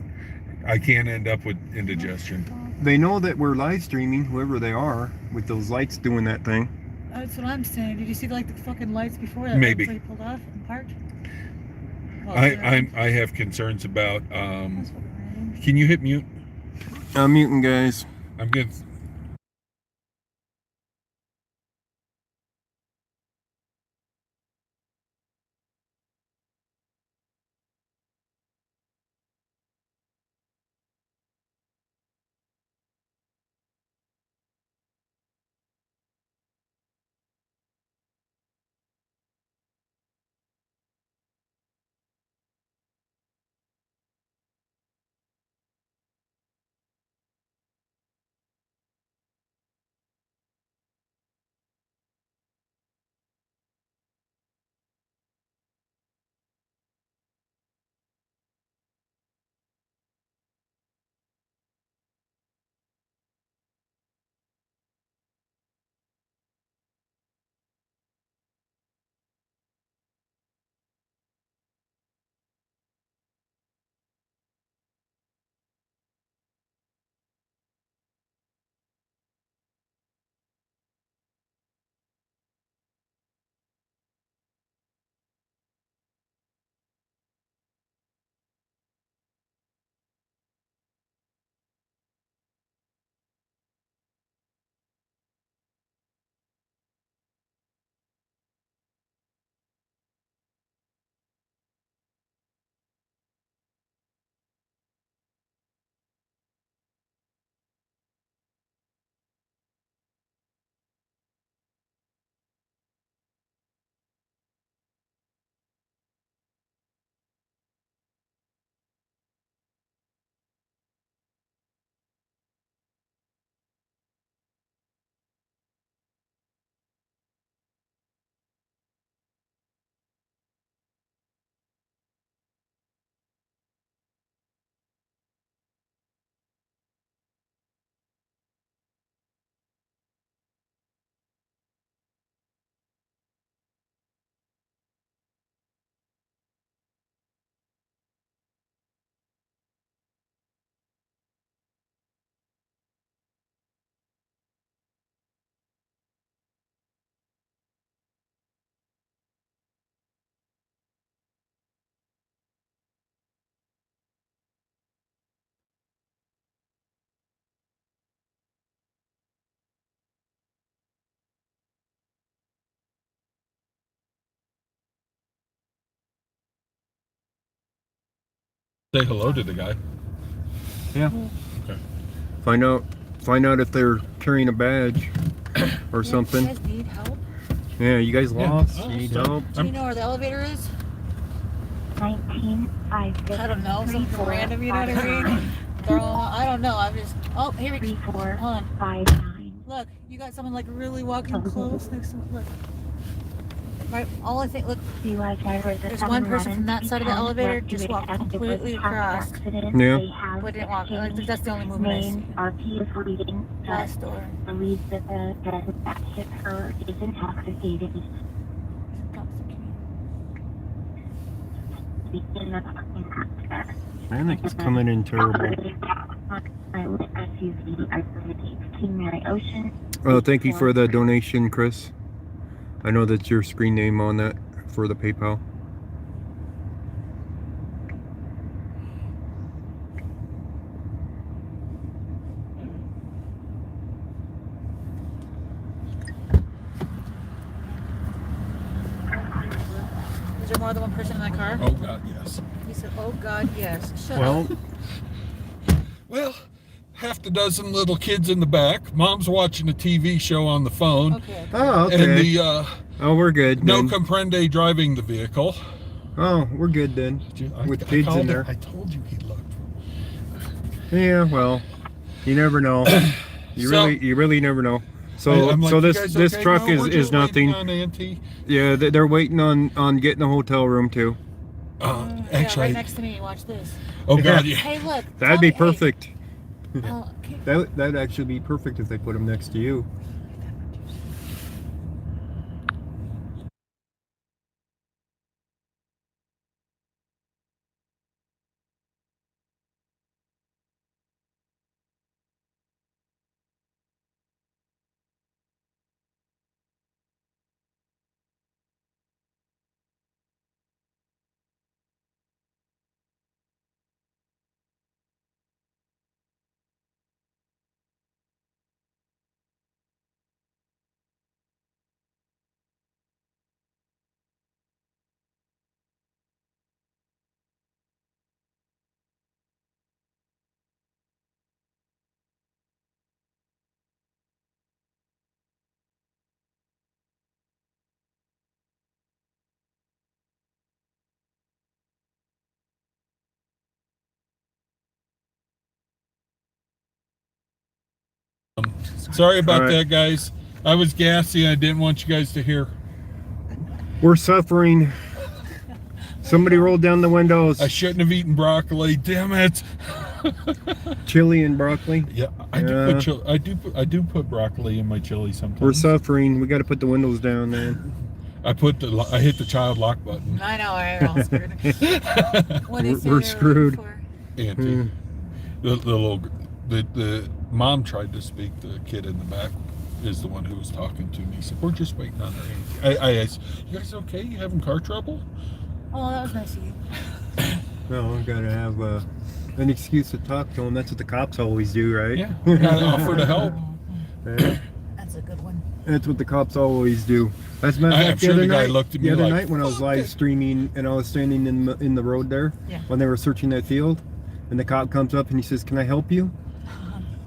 I can't end up with indigestion. They know that we're live streaming, whoever they are, with those lights doing that thing. That's what I'm saying. Did you see like the fucking lights before that? Maybe. Before you pulled off and parked? Well, I have concerns about. That's fucking random. Can you hit mute? I'm muting, guys. I'm good. Say hello to the guy. Yeah. Okay. Find out if they're carrying a badge or something. You guys need help? Yeah, you guys Yeah. lost. Oh, You need so- help. Do you know where the elevator is? 19, 5, I don't know. Something random, you know what I mean? They're all, I don't know. I'm just. Oh, here we go. 34, Hold on. 5, 9. Look, you got someone like really walking close next to me. Look. Right. All I think. Look. CY driver, There's one person from that side of the elevator just walked completely across. Yeah. But didn't walk. I think that's the only movement I see. RP is reading Last door. believes that the that hit her is intoxicated. I think it's coming in terrible. Oh, thank you for the donation, Chris. I know that's your screen name on that for the PayPal. Is there more than one person in that car? Oh God, yes. He said, "Oh God, yes." Shut Well, up. Well, half a dozen little kids in the back. Mom's watching a TV show on the phone. Okay. oh, And okay. the Oh, we're good. no then. comprende driving the vehicle. Oh, we're good then. With kids in called there. I told you he looked. Yeah, well, you never know. You So- really never know. So I'm like, so "You this guys this okay?" truck "No, we're is just waiting nothing. on Auntie. Yeah, they're waiting on getting a hotel room too. Yeah, Actually, right next to me. Watch this. oh God, yeah. Hey, look. That'd tell be me- hey, perfect. okay. That'd actually be perfect if they put them next to you. Sorry about All right. that, guys. I was gassy. I didn't want you guys to hear. We're suffering. Somebody rolled down the windows. I shouldn't have eaten broccoli. Damn it. Chili and broccoli. Yeah, I do put broccoli in my chili sometimes. We're suffering. We got to put the windows down, man. I hit the child lock button. I know, we're all screwed. What is We're it screwed. for? Auntie. The mom tried to speak. The kid in the back is the one who was talking to me. He said, "We're just waiting on her auntie." I asked, "You guys okay? You having car trouble?" Oh, that was nice of you. No, we got to have an excuse to talk to them. That's what the cops always do, right? Yeah, we gotta offer to help. Yeah. That's a good one. That's what the cops always do. As a matter of I'm fact, sure the the other guy night, looked at me the other like, night when I was "Fuck live it." streaming and I was standing in the road there Yeah. when they were searching that field, and the cop comes up and he says, "Can I help you?"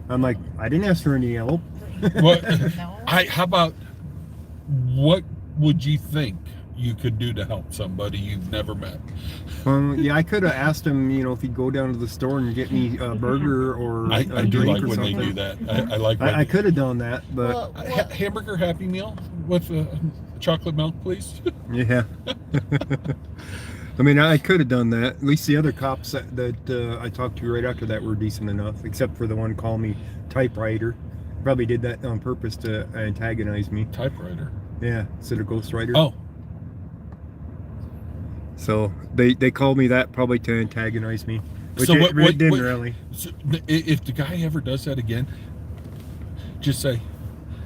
I'm like, "I didn't ask for any help." What? No. How about what would you think you could do to help somebody you've never met? Yeah, I could have asked him, if he'd go down to the store and get me a burger or I a do drink like or when they something. do that. I like when I could have done that, but Well, hamburger Happy Meal with chocolate milk, please. yeah. I mean, I could have done that. At least the other cops that I talked to right after that were decent enough, except for the one called me typewriter. Probably did that on purpose to antagonize me. Typewriter. Yeah, instead of ghostwriter. Oh, So they called me that probably to antagonize me, which So it what- didn't what- really. so if the guy ever does that again, just say,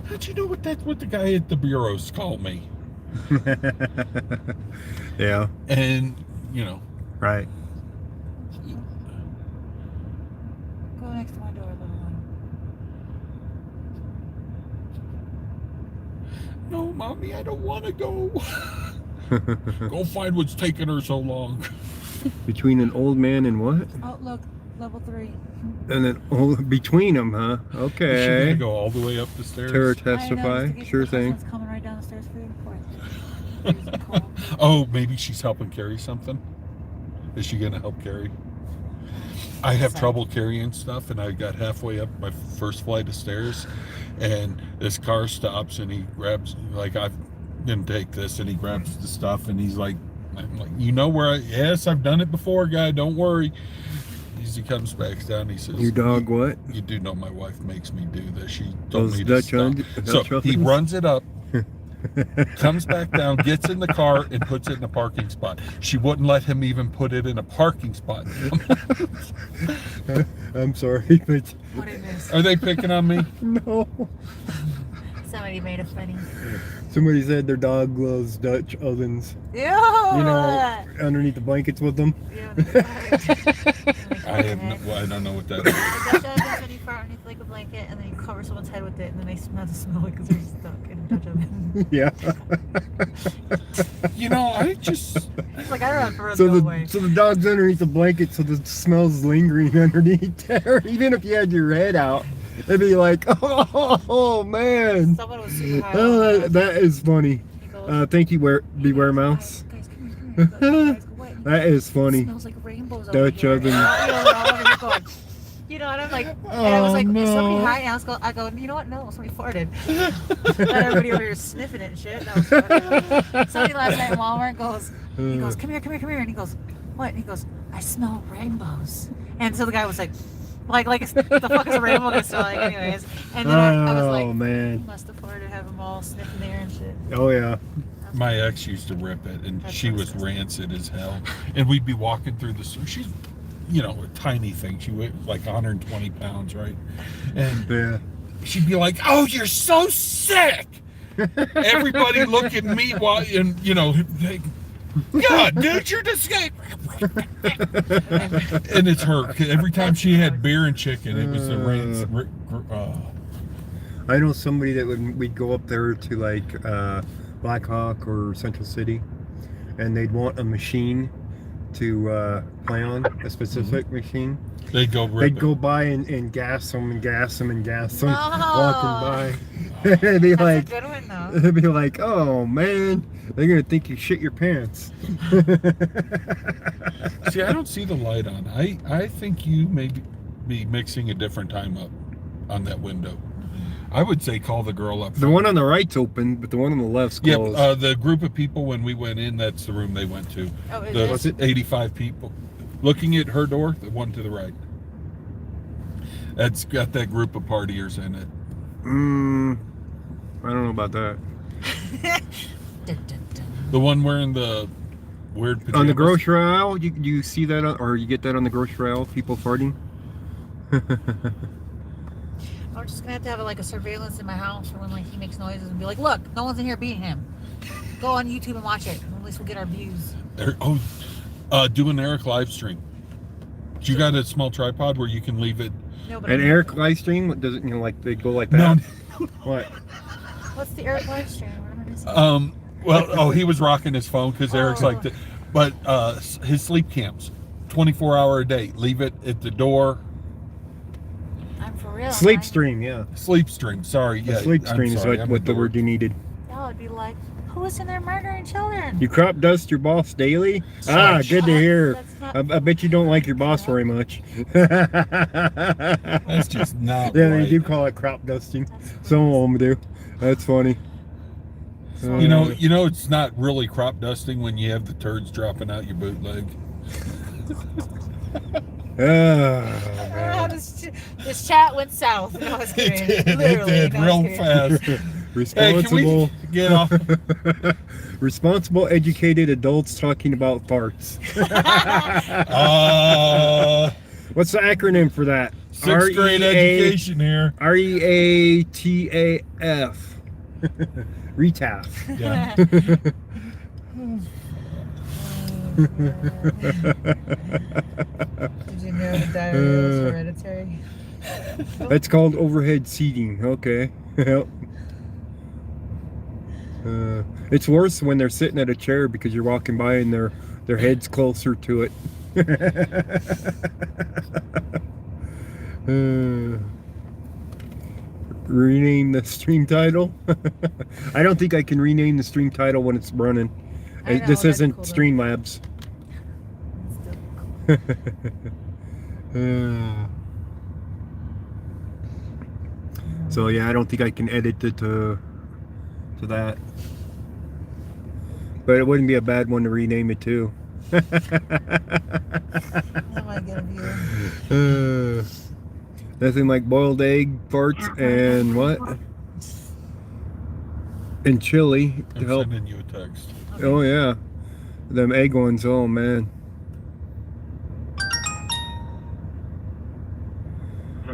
"How'd you know what the guy at the bureaus called me?" Yeah, And right. go next to my door, little one. "No, mommy, I don't want to go." Go find what's taking her so long. Between an old man and what? Oh, look, level 3. And then between them, huh? Is she gonna Okay. go all the way up the stairs? Tara I know, testify. just to get Sure the thing. husband's coming right down the stairs for you. Poor thing. He's cold. Oh, maybe she's helping carry something. Is she gonna help carry? I have trouble carrying stuff, and I got halfway up my first flight of stairs, and this car stops, and he grabs, like, I didn't take this, and he grabs the stuff, and he's like, I'm like, yes, I've done it before, guy, don't worry. As he comes back down, he says, Your dog what? You do know my wife makes me do this. She told Those me to Dutch stop. Dutch So he ovens? runs it up, comes back down, gets in the car, and puts it in a parking spot. She wouldn't let him even put it in a parking spot. I'm sorry, but What did I miss? Are they picking on me? no. Somebody made a funny. Somebody said their dog loves Dutch ovens. Ew! Underneath the blankets with them. I don't know what that is. Dutch ovens when you fart underneath like a blanket and then you cover someone's head with it and then they smell the smell because they're stuck in a Dutch oven. Yeah. I just It's like, I don't know if So go away. the dog's underneath the blanket, so the smell's lingering underneath there. Even if you had your head out, it'd be like, oh man. Someone was super high. Oh, that is funny. He goes, Thank you, Beware Mouse. Guys, come here. Guys, go away. That is It funny. smells like rainbows Dutch over here. oven. We're all over here going, and I'm like, and I was Oh, like, is no. somebody high? And I go, you know what? No, somebody farted. And everybody over here sniffing it and shit. That was funny. Somebody last night in Walmart he goes, come here. And he goes, what? And he goes, I smell rainbows. And so the guy was like the fuck is a rainbow gonna smell like anyways? And then I was like, man. must have farted, have them all sniffing the air and shit. Oh yeah. my ex used to rip it, and That's she was disgusting. rancid as hell. And we'd be walking through the store. She's a tiny thing. She weighed like 120 pounds, right? And Yeah. she'd be like, "Oh, you're so sick." Everybody look at me while, and like, God, dude, you're disgusting. And it's her. Every time she had beer and chicken, it was the rain. I know somebody that we'd go up there to like Black Hawk or Central City, and they'd want a machine to play on, a specific machine. They'd go rip They'd it. go by and gas them and gas them and gas them, No. walking by. It'd be That's like, a good one though. it'd be like, oh man, they're gonna think you shit your pants. See, I don't see the light on. I think you may be mixing a different time up on that window. I would say call the girl up. The one on the right's open, but the one on the left's Yeah, closed. the group of people when we went in, that's the room they went to. Oh, is The it? Was it? 85 people. Looking at her door, the one to the right. That's got that group of partiers in it. I don't know about that. Dun, dun, dun. The one wearing the weird pajamas. On the grocery aisle, you see that, or you get that on the grocery aisle, people farting? I'm just gonna have to have like a surveillance in my house for when like he makes noises and be like, look, no one's in here beating him. Go on YouTube and watch it. At least we'll get our views. Do an Eric live stream. You got a small tripod where you can leave it. No, but An Eric live stream, what does it, like they go like that? What? what's the Eric live stream? What am I missing? Well, he was rocking his phone because Eric's like that. But his sleep cams, 24-hour a day. Leave it at the door. I'm for real. Sleep man. stream, yeah. Sleep stream. Sorry, The yeah. sleep I'm stream is sorry, what, I'm what a the dork. word you needed. That would be like, who's in there murdering children? You crop dust your boss daily? Sorry. Good to hear. That's not- I bet you don't like your boss very much. That's just not Yeah, right. they do call it crop dusting. Some of them do. That's funny. You know, it's not really crop dusting when you have the turds dropping out your bootleg. Oh, man. This chat went south. No, I was kidding. It did. Literally, It did no, I was real kidding. fast. Hey, can Responsible, we get off? responsible, educated adults talking about farts. What's the acronym for that? Sixth grade education here. REATAF. RETAF. Yeah. Did you know the diarrhea is hereditary? That's called overhead seating. Okay. Yep. It's worse when they're sitting at a chair because you're walking by and their head's closer to it. Rename the stream title. I don't think I can rename the stream title when it's running. I know, This that's isn't cool, though. Streamlabs. It's still- So yeah, I don't think I can edit it to that. But it wouldn't be a bad one to rename it to. I might get a view. Nothing like boiled egg, farts, and what? And chili to I'm help. sending you a text. Oh yeah, them egg ones. Oh man.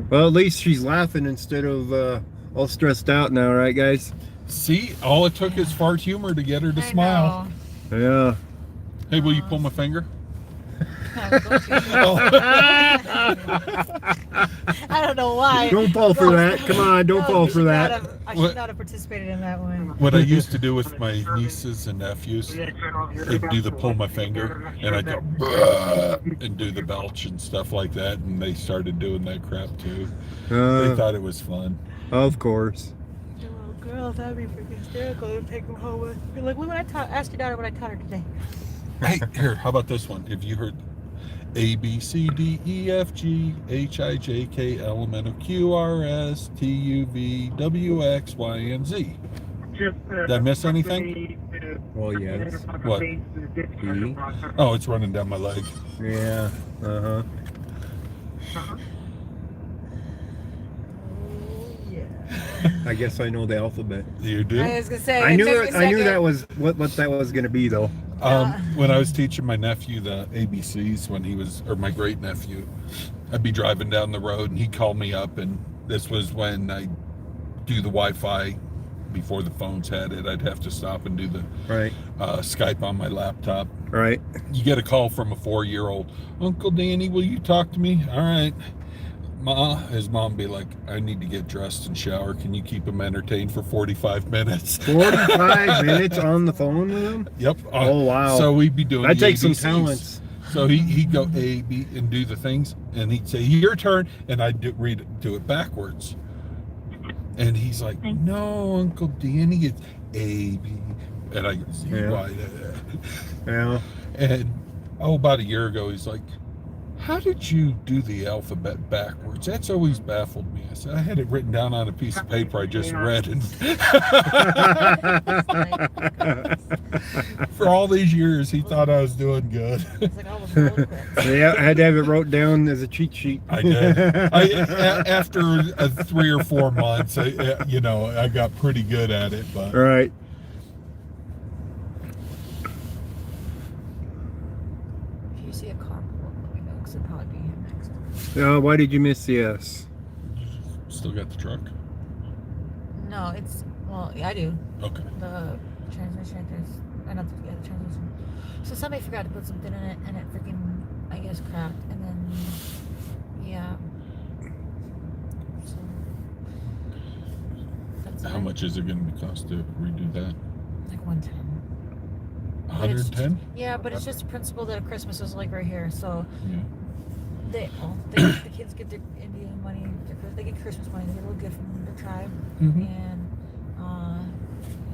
Well, at least she's laughing instead of all stressed out now, right, guys? See, all it took is fart humor to get her to smile. know. Yeah. Hey, will you pull my finger? I don't know why. Don't fall for that. Come on, don't fall for that. I should not have participated in that one. What I used to do with my nieces and nephews, they'd do the pull my finger, and I'd go "Bruh," and do the belch and stuff like that, and they started doing that crap too. They thought it was fun. Of course. The little girl, that'd be freaking hysterical. They'd take them home with. Be like, ask your daughter what I taught her today. Hey, here, how about this one? Have you heard A, B, C, D, E, F, G, H, I, J, K, L, M, N, O, Q, R, S, T, U, V, W, X, Y, and Z? Did I miss anything? Well, yes. What? E. Oh, it's running down my leg. Yeah. Uh-huh. I guess I know the alphabet. You do? I was gonna say. I it knew took me a it, I knew second. that was what that was gonna be though. When I was teaching my nephew the ABCs when he was, or my great nephew, I'd be driving down the road and he'd call me up, and this was when I do the Wi-Fi before the phones had it. I'd have to stop and do the Right. Skype on my laptop. Right. You get a call from a 4-year-old. Uncle Danny, will you talk to me? All right. His mom be like, I need to get dressed and shower. Can you keep him entertained for 45 minutes? 45 minutes on the phone with him? Yep. Oh wow. So we'd be doing that the takes some ABCs. talents. So he'd go A, B, and do the things, and he'd say, your turn, and I'd do it backwards. And he's like, no, Uncle Danny, it's A, B, and I go, Z, Yeah. Y, Yeah. and about a year ago, he's like, how did you do the alphabet backwards? That's always baffled me. I said, I had it written down on a piece of paper I just read. And for all these years, he thought I was doing good. It's like all the bullet points. Yeah, I had to have it wrote down as a cheat sheet. I did. After 3 or 4 months, I got pretty good at it. But Right. If you see a car pull up, let me know, because it'll probably be him next. Why did you miss the S? still got the truck? No, it's, well, yeah, I do. Okay. The transmission, the transmission. So somebody forgot to put something in it, and it freaking, I guess, cracked, and then, yeah. So, that's How it. much is it going to cost to redo that? Like 110. 110? Yeah, but it's just a principle that Christmas is like right here. So Yeah. the kids get their Indian money, they get Christmas money, they get a little gift from the tribe, Mhm. and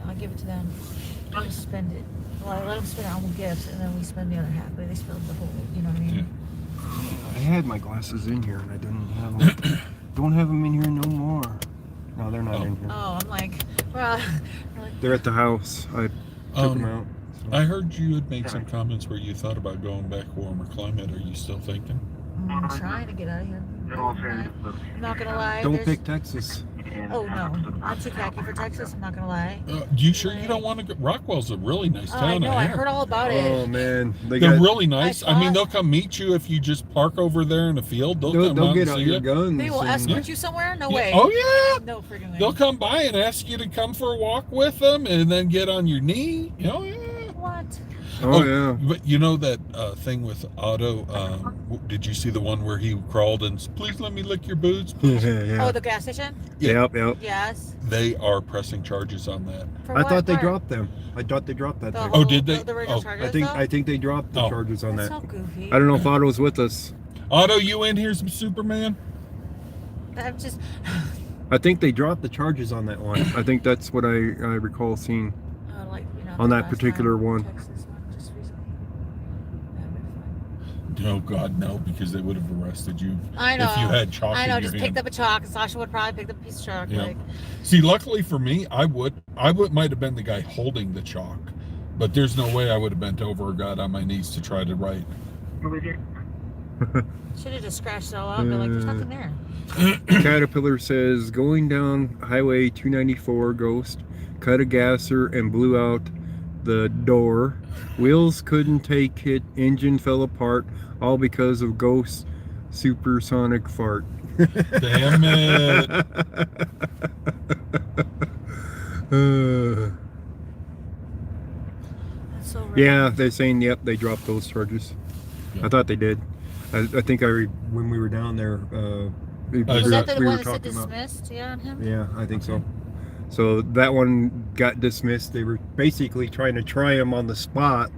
I give it to them. I just spend it. Well, I let them spend their own gifts, and then we spend the other half. But they spend the whole, you know what I mean? Yeah. I had my glasses in here and I didn't have them. Don't have them in here no more. No, they're not in here. Oh, I'm like, well, They're at the house. I took them out. So. I heard you had made some comments where you thought about going back warmer climate. Are you still thinking? I'm trying to get out of here. I'm not gonna lie. Don't there's- pick Texas. Oh no, I'm too cocky for Texas. I'm not gonna lie. You sure you don't want to go? Rockwell's a really nice Oh, town. I know. I hear. heard all about it. Oh man, They're got, really nice. I mean, thought- they'll come meet you if you just park over there in the field. They'll come they'll out get and out see your you. guns. They will and- escort you somewhere? No Yeah. way. Oh yeah. No friggin' way. They'll come by and ask you to come for a walk with them, and then get on your knee. Oh yeah. What? Oh yeah. But you know that thing with Otto? Did you see the one where he crawled and please let me lick your boots? Yeah. Oh, the gas station? Yep. Yep. Yes. They are pressing charges on that. For I what thought they part? dropped them. I thought they dropped that The thing. Oh, whole- did they? The original Oh, charges, I though? think they dropped the Oh. charges on That's that. so goofy. I don't know if Otto's with us. Otto, you in here, some Superman? I'm just. I think they dropped the charges on that one. I think that's what I recall seeing. Like, you know, On the that last particular time, one. Texas one, just recently. That'd been fun. No, God, no, because they would have arrested you I know. if you had chalk I know. in your Just hand. picked up a chalk. Sasha would probably pick up a piece of chalk. Yeah. Like, See, luckily for me, I might have been the guy holding the chalk, but there's no way I would have bent over or got on my knees to try to write. should have just scratched it all out and be like, there's nothing there. Caterpillar says going down Highway 294 Ghost, cut a gasser and blew out the door. Wheels couldn't take it. Engine fell apart. All because of Ghost supersonic fart. Damn it. That's so rare. Yeah, they're saying, yep, they dropped those charges. Yeah. I thought they did. I think when we were down there, we Was Was were- that the we one were that said talking about. dismissed? Yeah, on him? Yeah, I think so. So that one got dismissed. They were basically trying to try him on the spot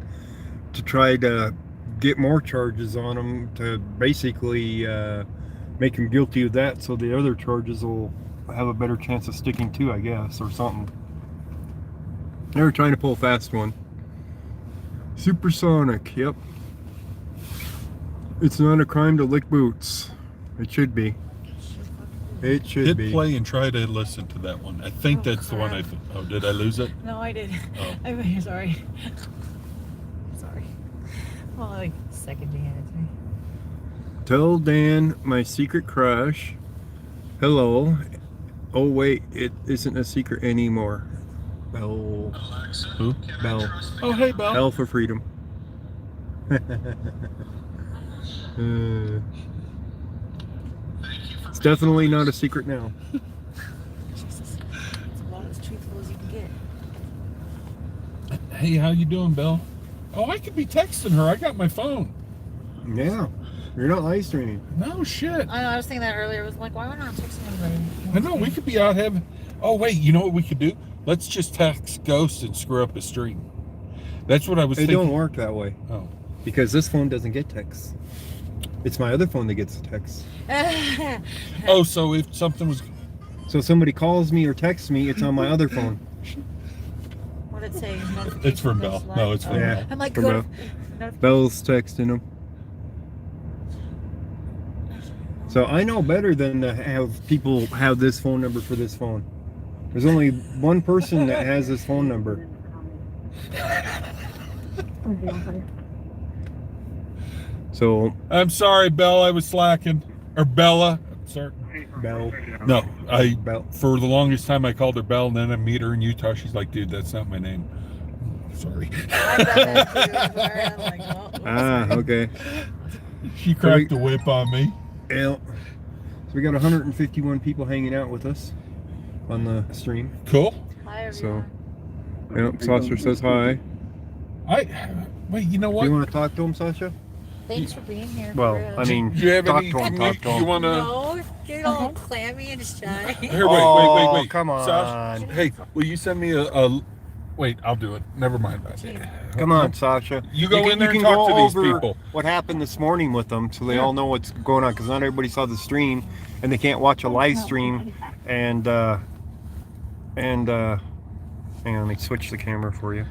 to try to get more charges on him to basically make him guilty of that, so the other charges will have a better chance of sticking too, I guess, or something. They were trying to pull a fast one. Supersonic, yep. It's not a crime to lick boots. It should be. It should Hit be. play and try to listen to that one. I think Oh, that's the one crap. Oh, did I lose it? No, I did. Oh. I'm really sorry. Sorry. Well, like, seconding it to me. Tell Dan my secret crush. Hello. Oh wait, it isn't a secret anymore. Bell. Who? Bell. Oh, hey, Belle. Bell for freedom. It's definitely not a secret now. Jesus. It's about as truthful as you can get. Hey, how you doing, Belle? Oh, I could be texting her. I got my phone. Yeah. You're not live streaming. No shit. I know, I was thinking that earlier. I was like, why am I not texting anybody? I know, we could be out having... Oh, wait, you know what we could do? Let's just text Ghost and screw up the stream. That's what I was It thinking. don't work that way. Oh. Because this phone doesn't get texts. It's my other phone that gets the text. Oh, so if something was... So if somebody calls me or texts me, it's on my other phone. What did it say? It's from Belle. No, it's from Yeah. Belle. I'm like, From go. Bell's texting him. So I know better than to have people have this phone number for this phone. There's only one person that has this phone number. So I'm sorry, Belle. I was slacking. Or Bella. I'm sorry. Bell. No, Bell. for the longest time I called her Belle, and then I meet her in Utah. She's like, dude, that's not my name. Sorry. I thought that too. Sorry. I'm like, well, oops. Ah, okay. She cracked the whip on me. Yeah. So we got 151 people hanging out with us on the stream. Cool. Hi, So, everyone. yeah, Sasha says hi. Wait, you know Do what? you want to talk to him, Sasha? Thanks for being here. for Well, real. I mean, Do you have talk any? to him, talk to You him. want to? No, get all clammy and shy. Here, Oh, wait. come on. Sasha, hey, will you send me a? Wait, I'll do it. Never mind. Come on, Sasha. You go in there and can talk go to these over people. what happened this morning with them so they all know what's going on, because not everybody saw the stream and they can't watch a live stream. And hang on, let me switch the camera for you.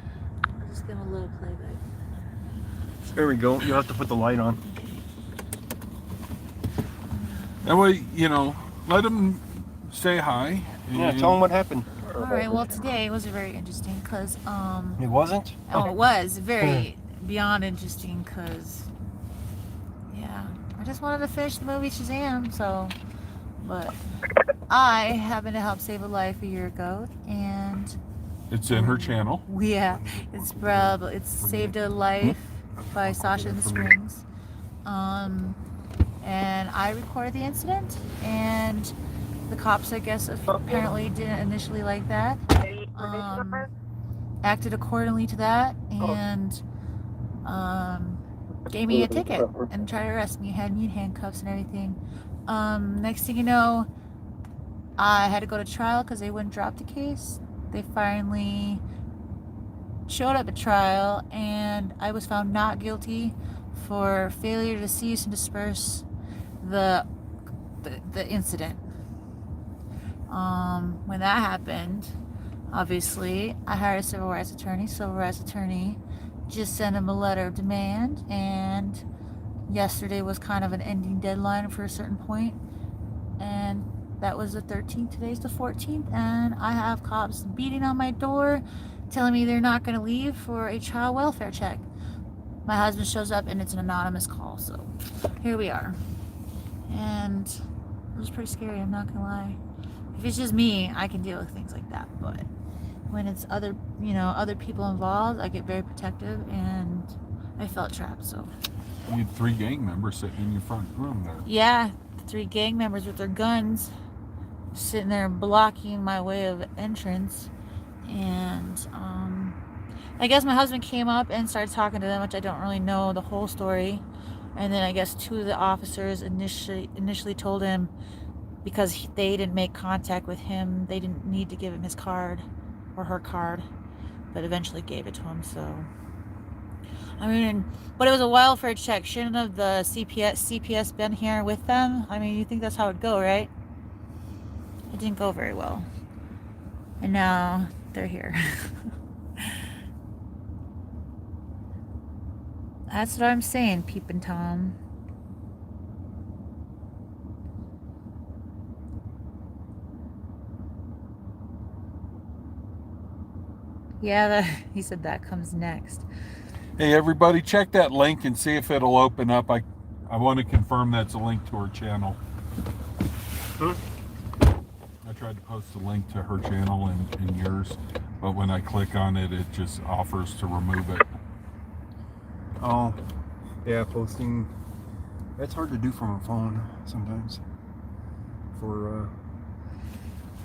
I'm just gonna little playback. There we go. You'll have to put the light on. That way, let them say hi. Yeah, tell them what happened. All right. Well, today was very interesting because It wasn't? it was very beyond interesting because yeah, I just wanted to finish the movie Shazam. So, but I happened to help save a life a year ago, and It's in her channel. yeah, it's Saved a Life by Sasha and the Springs. And I recorded the incident, and the cops, I guess, apparently didn't initially like that. Acted accordingly to that, and gave me a ticket and tried to arrest me, had me in handcuffs and everything. Next thing you know, I had to go to trial because they wouldn't drop the case. They finally showed up at trial, and I was found not guilty for failure to cease and disperse the incident. When that happened, obviously, I hired a civil rights attorney. Civil rights attorney just sent him a letter of demand, and yesterday was kind of an ending deadline for a certain point, and that was the 13th. Today's the 14th, and I have cops beating on my door, telling me they're not going to leave for a child welfare check. My husband shows up, and it's an anonymous call, so here we are. And it was pretty scary, I'm not gonna lie. If it's just me, I can deal with things like that, but when it's other people involved, I get very protective, and I felt trapped. So You had 3 gang members sitting in your front room there. yeah, 3 gang members with their guns sitting there blocking my way of entrance, and I guess my husband came up and started talking to them, which I don't really know the whole story. And then I guess 2 of the officers initially told him, because they didn't make contact with him, they didn't need to give him his card or her card, but eventually gave it to him. So I mean, but it was a welfare check. Shouldn't have the CPS been here with them? I mean, you think that's how it'd go, right? It didn't go very well, and now they're here. That's what I'm saying, Peepin' Tom. Yeah, he said that comes next. Hey, everybody, check that link and see if it'll open up. I want to confirm that's a link to her channel. I tried to post a link to her channel and yours, but when I click on it, it just offers to remove it. Oh, yeah, posting. That's hard to do from a phone sometimes. For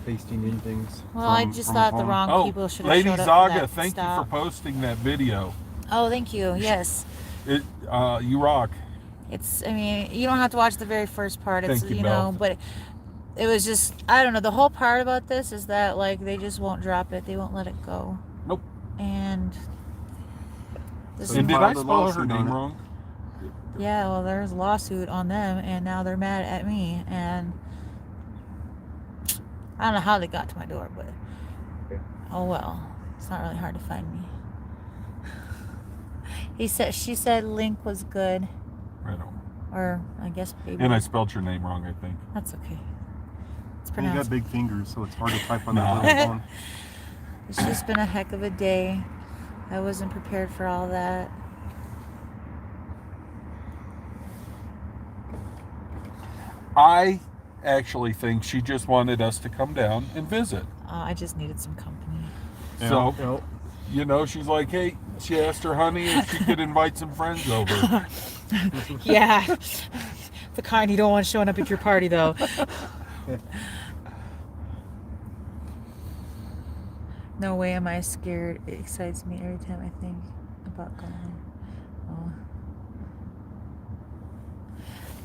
pasting in things. Well, I just thought the wrong people should have Lady showed up for Zaga, that thank you stop. for posting that video. Oh, thank you. Yes. You rock. It's, I mean, you don't have to watch the very first part. It's, Thank you, you know, Belle. but it was just, I don't know. The whole part about this is that, like, they just won't drop it. They won't let it go. Nope. And this And is, did I filed a spell her lawsuit name on it. wrong? yeah, well, there's a lawsuit on them, and now they're mad at me. And I don't know how they got to my door, but oh well. It's not really hard to find me. She said link was good. Right on. Or I guess baby. And I spelled your name wrong, I think. That's okay. It's You got pronounced. big fingers, so it's hard to type on No. that little phone. It's just been a heck of a day. I wasn't prepared for all that. I actually think she just wanted us to come down and visit. I just needed some company. So, Yep. you know, she's like, hey, she asked her honey if she could invite some friends over. Yeah. The kind you don't want showing up at your party, though. No way am I scared. It excites me every time I think about going. Oh.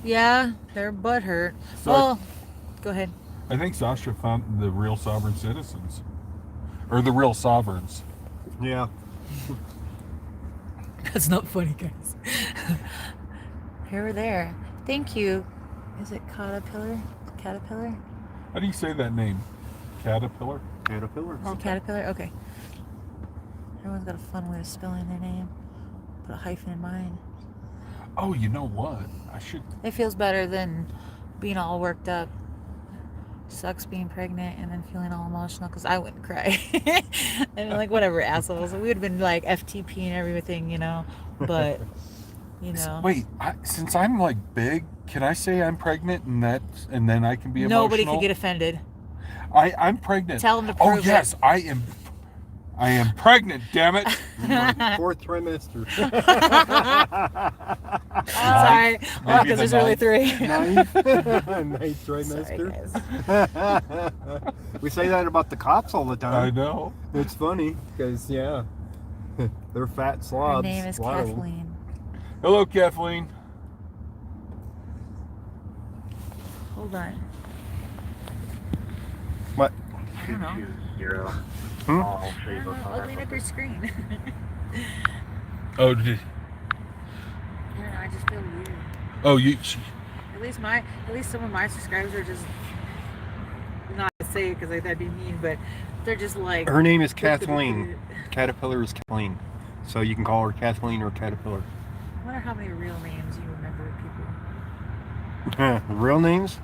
Yeah, their butt hurt. So Well, go ahead. I think Sasha found the real sovereign citizens. Or the real sovereigns. Yeah. That's not funny, guys. Here we're there. Thank you. Is it caterpillar? Caterpillar? How do you say that name? Caterpillar? Caterpillar. Is it caterpillar? Okay. Everyone's got a fun way of spelling their name. Put a hyphen in mine. Oh, you know what? I should. It feels better than being all worked up. Sucks being pregnant and then feeling all emotional because I wouldn't cry. And like, whatever, assholes. We would have been like FTP and everything, you know. But, you know. Wait, since I'm like big, can I say I'm pregnant and then I can be emotional? Nobody could get offended. I'm pregnant. Tell them to Oh prove yes, it. I am pregnant. Damn it! My fourth trimester. Sorry. Maybe Because the there's really ninth. 3. Ninth Sorry, trimester. guys. We say that about the cops all the I time. know. It's funny because they're fat Her slobs. name is a lot of them. Kathleen. Hello, Kathleen. Hold on. What? I don't know. Hmm? I don't know. Opening up your screen. Oh, I don't know. I just feel weird. you. At least some of my subscribers are just not to say it because that'd be mean, but they're just like. Her name is Kathleen. Caterpillar is Kathleen. So you can call her Kathleen or Caterpillar. I wonder how many real names you remember of people. Real names?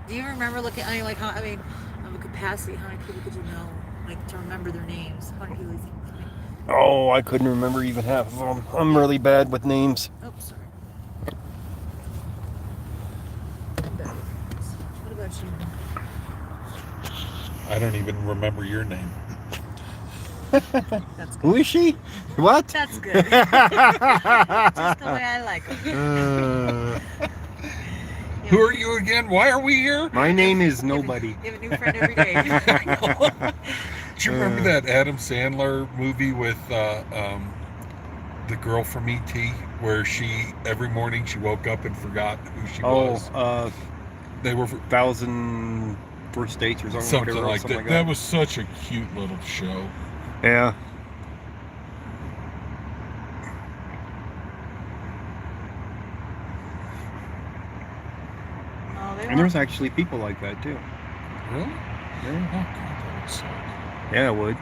Do you remember looking? I mean, like how? I mean, of a capacity, how many people could you know, like to remember their names? How many people? You think? Oh, I couldn't remember even half of them. I'm really bad with names. Oh, sorry. What about you? I don't even remember your name. That's good. Who is she? What? That's good. Just the way I like them. Who are you again? Why are we here? My name is Nobody. You have a new friend every day. Do you remember that Adam Sandler movie with the girl from E.T. where every morning she woke up and forgot who she was? They were 1,000 First Dates or something. something whatever, like something that. like That was such a cute little show. Yeah. Oh, they And there's actually people like that too. Really? Yeah, Oh, God, that would suck. yeah, it would.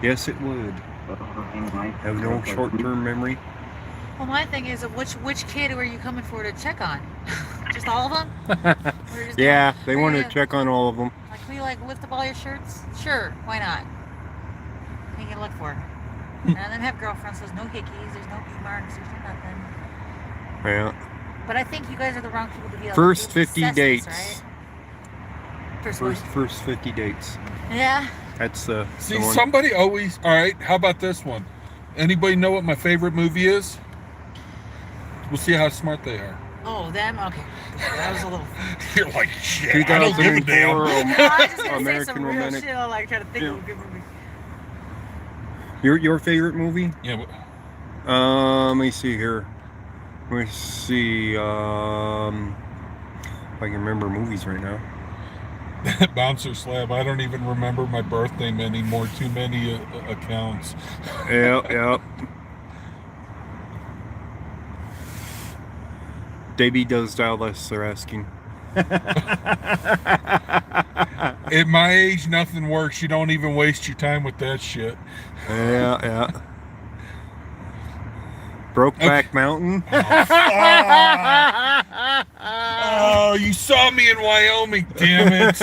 Yes, it would. Have no short-term memory. Well, my thing is, which kid were you coming for to check on? Just all of them? Or just Yeah, they one? wanted to check on all of them. Like, can we lift up all your shirts? Sure, why not? What are you gonna look for? And then have girlfriends. There's no hickeys. There's no bee marks. There's no nothing. Yeah. But I think you guys are the wrong people to be like First those 50 assessments, dates. right? First what? First 50 dates. Yeah. That's the See, one. somebody always. All right, how about this one? Anybody know what my favorite movie is? We'll see how smart they are. Oh, them? Okay. That was a little. You're like, shit, I don't give a 2004 damn. No, I was just gonna say American some real romantic. shit. I'm like trying to think Yeah. of a good movie. Your favorite movie? Yeah, Let me see here. Let me see. If I can remember movies right now. Bouncer Slab. I don't even remember my birth name anymore. Too many accounts. Yeah. Davey does dial us, they're asking. At my age, nothing works. You don't even waste your time with that shit. Yeah. Brokeback Mountain. Oh, you saw me in Wyoming, damn it.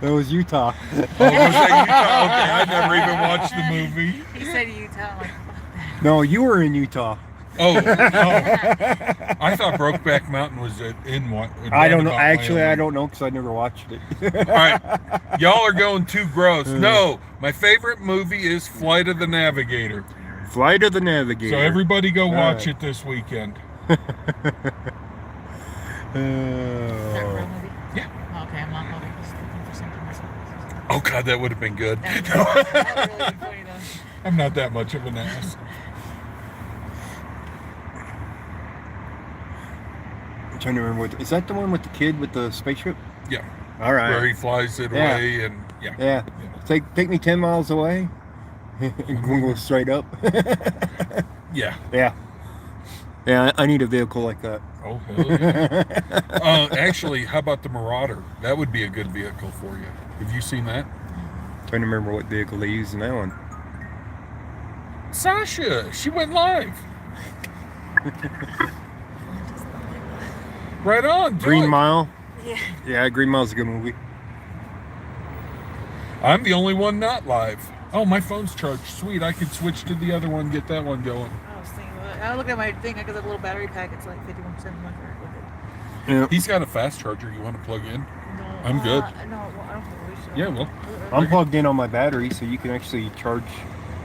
It was Utah. Oh, was that Utah? Okay, I never even watched the movie. He said Utah. I'm like, fuck that. No, you were in Utah. Oh, I thought Brokeback Mountain was in what? I don't know. Actually, I don't know because I never watched it. All right, y'all are going too gross. No, my favorite movie is Flight of the Navigator. Flight of the Navigator. So everybody go watch right. it this weekend. Is that a real movie? Yeah. Oh, okay, I'm not looking for something myself. Oh God, that would have been good. That would really be funny though. I'm not that much of an ass. I'm trying to remember what. Is that the one with the kid with the spaceship? Yeah. All right. Where he flies it Yeah. away and yeah. Yeah. Take me 10 miles away. And go straight up. Yeah. Yeah. Yeah, I need a vehicle like that. Oh hell yeah. Actually, how about the Marauder? That would be a good vehicle for you. Have you seen that? Trying to remember what vehicle they used in that one. Sasha, she went live. Right on. do Green it. Mile. Yeah. Yeah, Green Mile's a good movie. I'm the only one not live. Oh, my phone's charged. Sweet, I could switch to the other one, get that one going. I was thinking about it. I looked at my thing because a little battery pack. It's like 51% of my car. Yeah. He's got a fast charger you want to plug in? No, I'm good. No, well, I don't think we should. Yeah, well. I'm plugged in on my battery, so you can actually charge.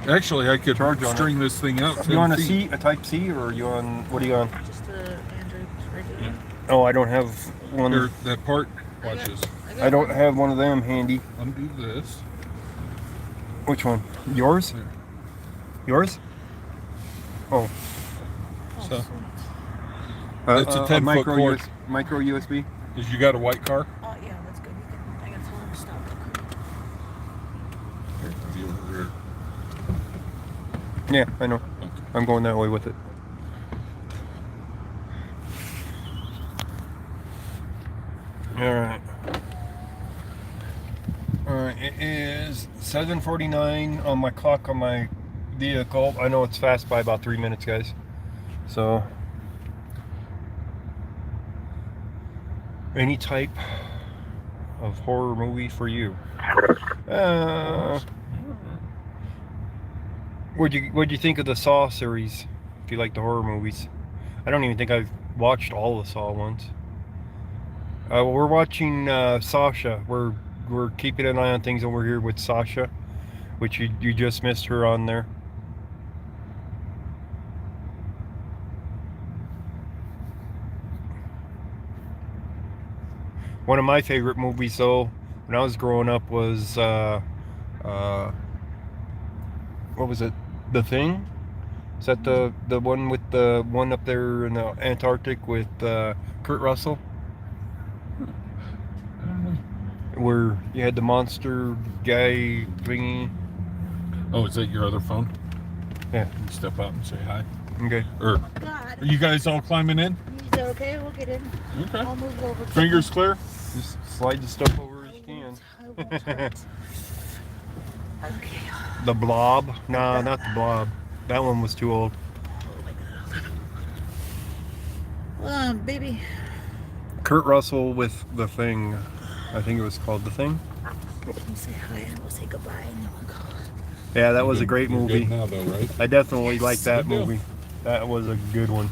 Actually, I could Charge on string this thing out. You on 10 a feet. C, a Type C, or are you on? What are you on? Just the Android regular. Yeah. Oh, I don't have one. Here, that part. Watch this. I don't have one of them handy. Undo this. Which one? Yours? There. Yours? Oh, So, It's a 10-foot micro cord. micro USB. because you got a white car. Oh yeah, that's good. You can, I can tell him to stop real quick. Yeah, I know. I'm going that way with it. All right. All right. It is 7:49 on my clock on my vehicle. I know it's fast by about 3 minutes, guys. So, any type of horror movie for you? What'd you think of the Saw series? If you like the horror movies, I don't even think I've watched all the Saw ones. We're watching Sasha. We're keeping an eye on things over here with Sasha, which you just missed her on there. One of my favorite movies, though, when I was growing up, was what was it? The Thing? Is that the one with the one up there in the Antarctic with Kurt Russell? Where you had the monster guy thingy. Oh, is that your other phone? Yeah. You can step out and say hi. Okay. Or God. are you guys all climbing in? Is that okay? We'll get in. Okay. I'll move over. Fingers clear. Just slide the stuff over as you can. I won't hurt. Okay. The Blob? Nah, not the Blob. That one was too old. Baby. Kurt Russell with The Thing. I think it was called The Thing. We'll say hi and we'll say goodbye and then we'll go. Yeah, that was a great You're movie. good now, though, right? I definitely liked that Good deal. movie. That was a good one.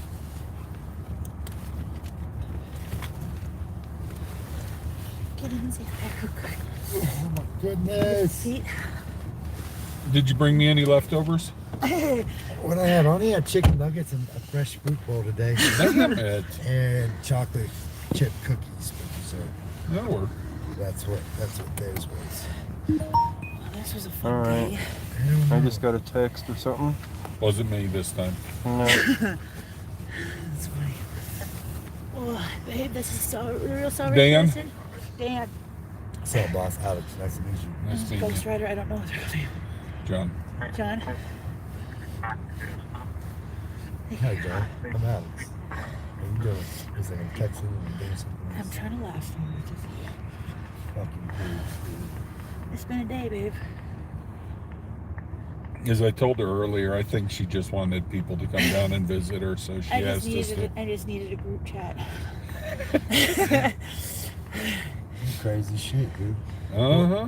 Get in and say hi real quick. Oh my goodness. Pete. Did you bring me any leftovers? What I had, I only had chicken nuggets and a fresh fruit bowl today, Damn it. and chocolate chip cookies for dessert. That'll work. That's what theirs was. Well, this was a fun All right. day. I just got a text or something. Wasn't me this time. No. That's funny. Oh, babe, this is so real sorry. Dan? Person. Dan. What's up, boss? Alex, nice to meet you. Nice to meet Ghost you. Rider. I don't know what their real name. John. John. Hi, John. I'm Alex. How you doing? He's like, I'm texting and doing something. I'm trying to laugh. Fucking cool. It's been a day, babe. As I told her earlier, I think she just wanted people to come down and visit her, so she I has just to. needed a group chat. Crazy shit, dude.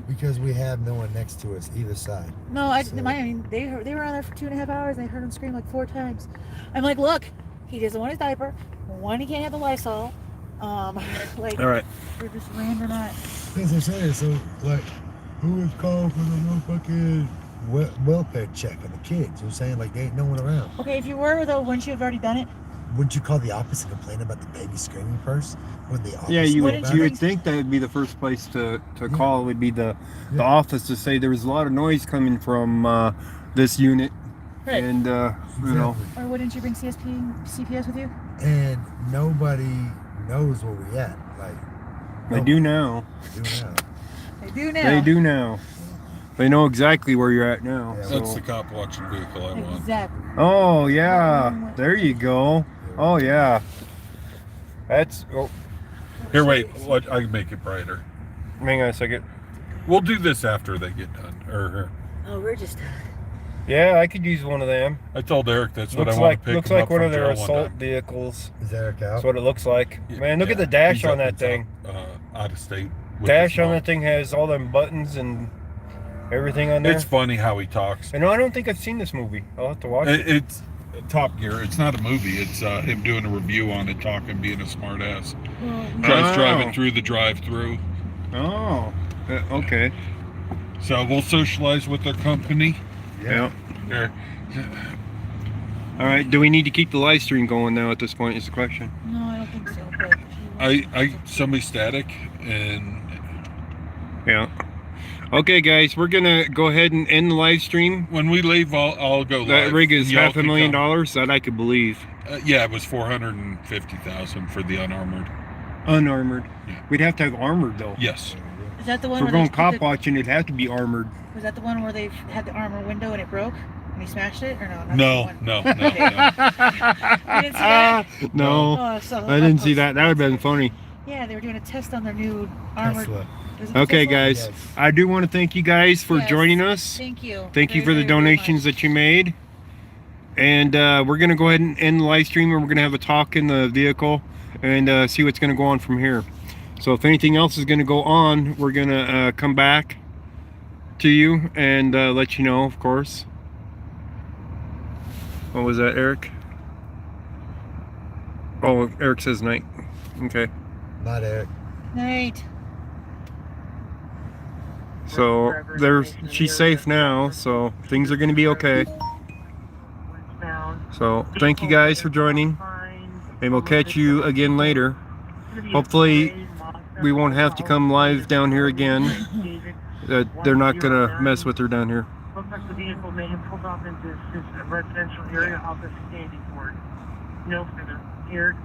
Because we have no one next to us either side. No, I mean they were on there for 2.5 hours. I heard him scream like 4 times. I'm like, look, he doesn't want his diaper. One, he can't have the Lysol. Like, All right. we're just random at. That's what I'm saying. So, like, who was calling for the motherfucking welfare check on the kids? You know what I'm saying? Like, there ain't no one around. Okay, if you were though, wouldn't you have already done it? Wouldn't you call the office and complain about the baby screaming first? Would the office Yeah, you know would. about You it? would think that would be the first place to call. Would be the office to say there was a lot of noise coming from this unit, Right. and you know. Or wouldn't you bring CPS with you? And nobody knows where we at. Like, They do now. they do now. They do now. They do now. They know exactly where you're at now. Yeah, That's so. the cop watching vehicle I want. Exactly. Oh yeah, there you go. Oh yeah, that's. Oh, Here, wait. I can make it brighter. hang on a second. We'll do this after they get done. Or Oh, we're just. Yeah, I could use one of them. I told Eric that's what Looks I want like to pick looks him like up one from of their jail one assault time. vehicles. Is that a cow? That's what it looks like. Man, look Yeah, at the dash he's on up- that he's thing. Out of state. with Dash his on mom. that thing has all them buttons and everything on there. It's funny how he talks. And I don't think I've seen this movie. I'll have to watch it. It's Top Gear. It's not a movie. It's him doing a review on it, talking, being a smart ass. Tries Oh. driving through the drive-through. Oh, okay. So we'll socialize with our company. Yeah. There. All right. Do we need to keep the live stream going now at this point? Is the question. No, I don't think so. But Somebody static and Yeah. Okay, guys, we're gonna go ahead and end the live stream. when we leave, I'll go live. That rig is Y'all can $500,000. come. That I could believe. Yeah, it was 450,000 for the unarmored. Unarmored. Yeah. We'd have to have armored though. Yes. is that the one If we're where going they cop watching, it'd have to be armored. was that the one where they had the armor window and it broke and he smashed it or no? Not No, that one. no, You didn't see that? No, Oh, so I didn't see that. That would have been funny. Yeah, they were doing a test on their new armored. Tesla. Was it the Okay, Tesla? guys, I do want to thank you guys for Yes. joining us. Thank you. Thank you Very, for the very, very donations much. that you made. And we're going to go ahead and end the live stream, and we're going to have a talk in the vehicle and see what's going to go on from here. So if anything else is going to go on, we're going to come back to you and let you know, of course. What was that, Eric? Oh, Eric says night. Okay. Not Eric. Night. So she's safe now, so things are going to be okay. So thank you guys for joining, and we'll catch you again later. Hopefully we won't have to come live down here again. They're not going to mess with her down here. Looks like the vehicle may have pulled off into this residential area off the standing board. No further. Here,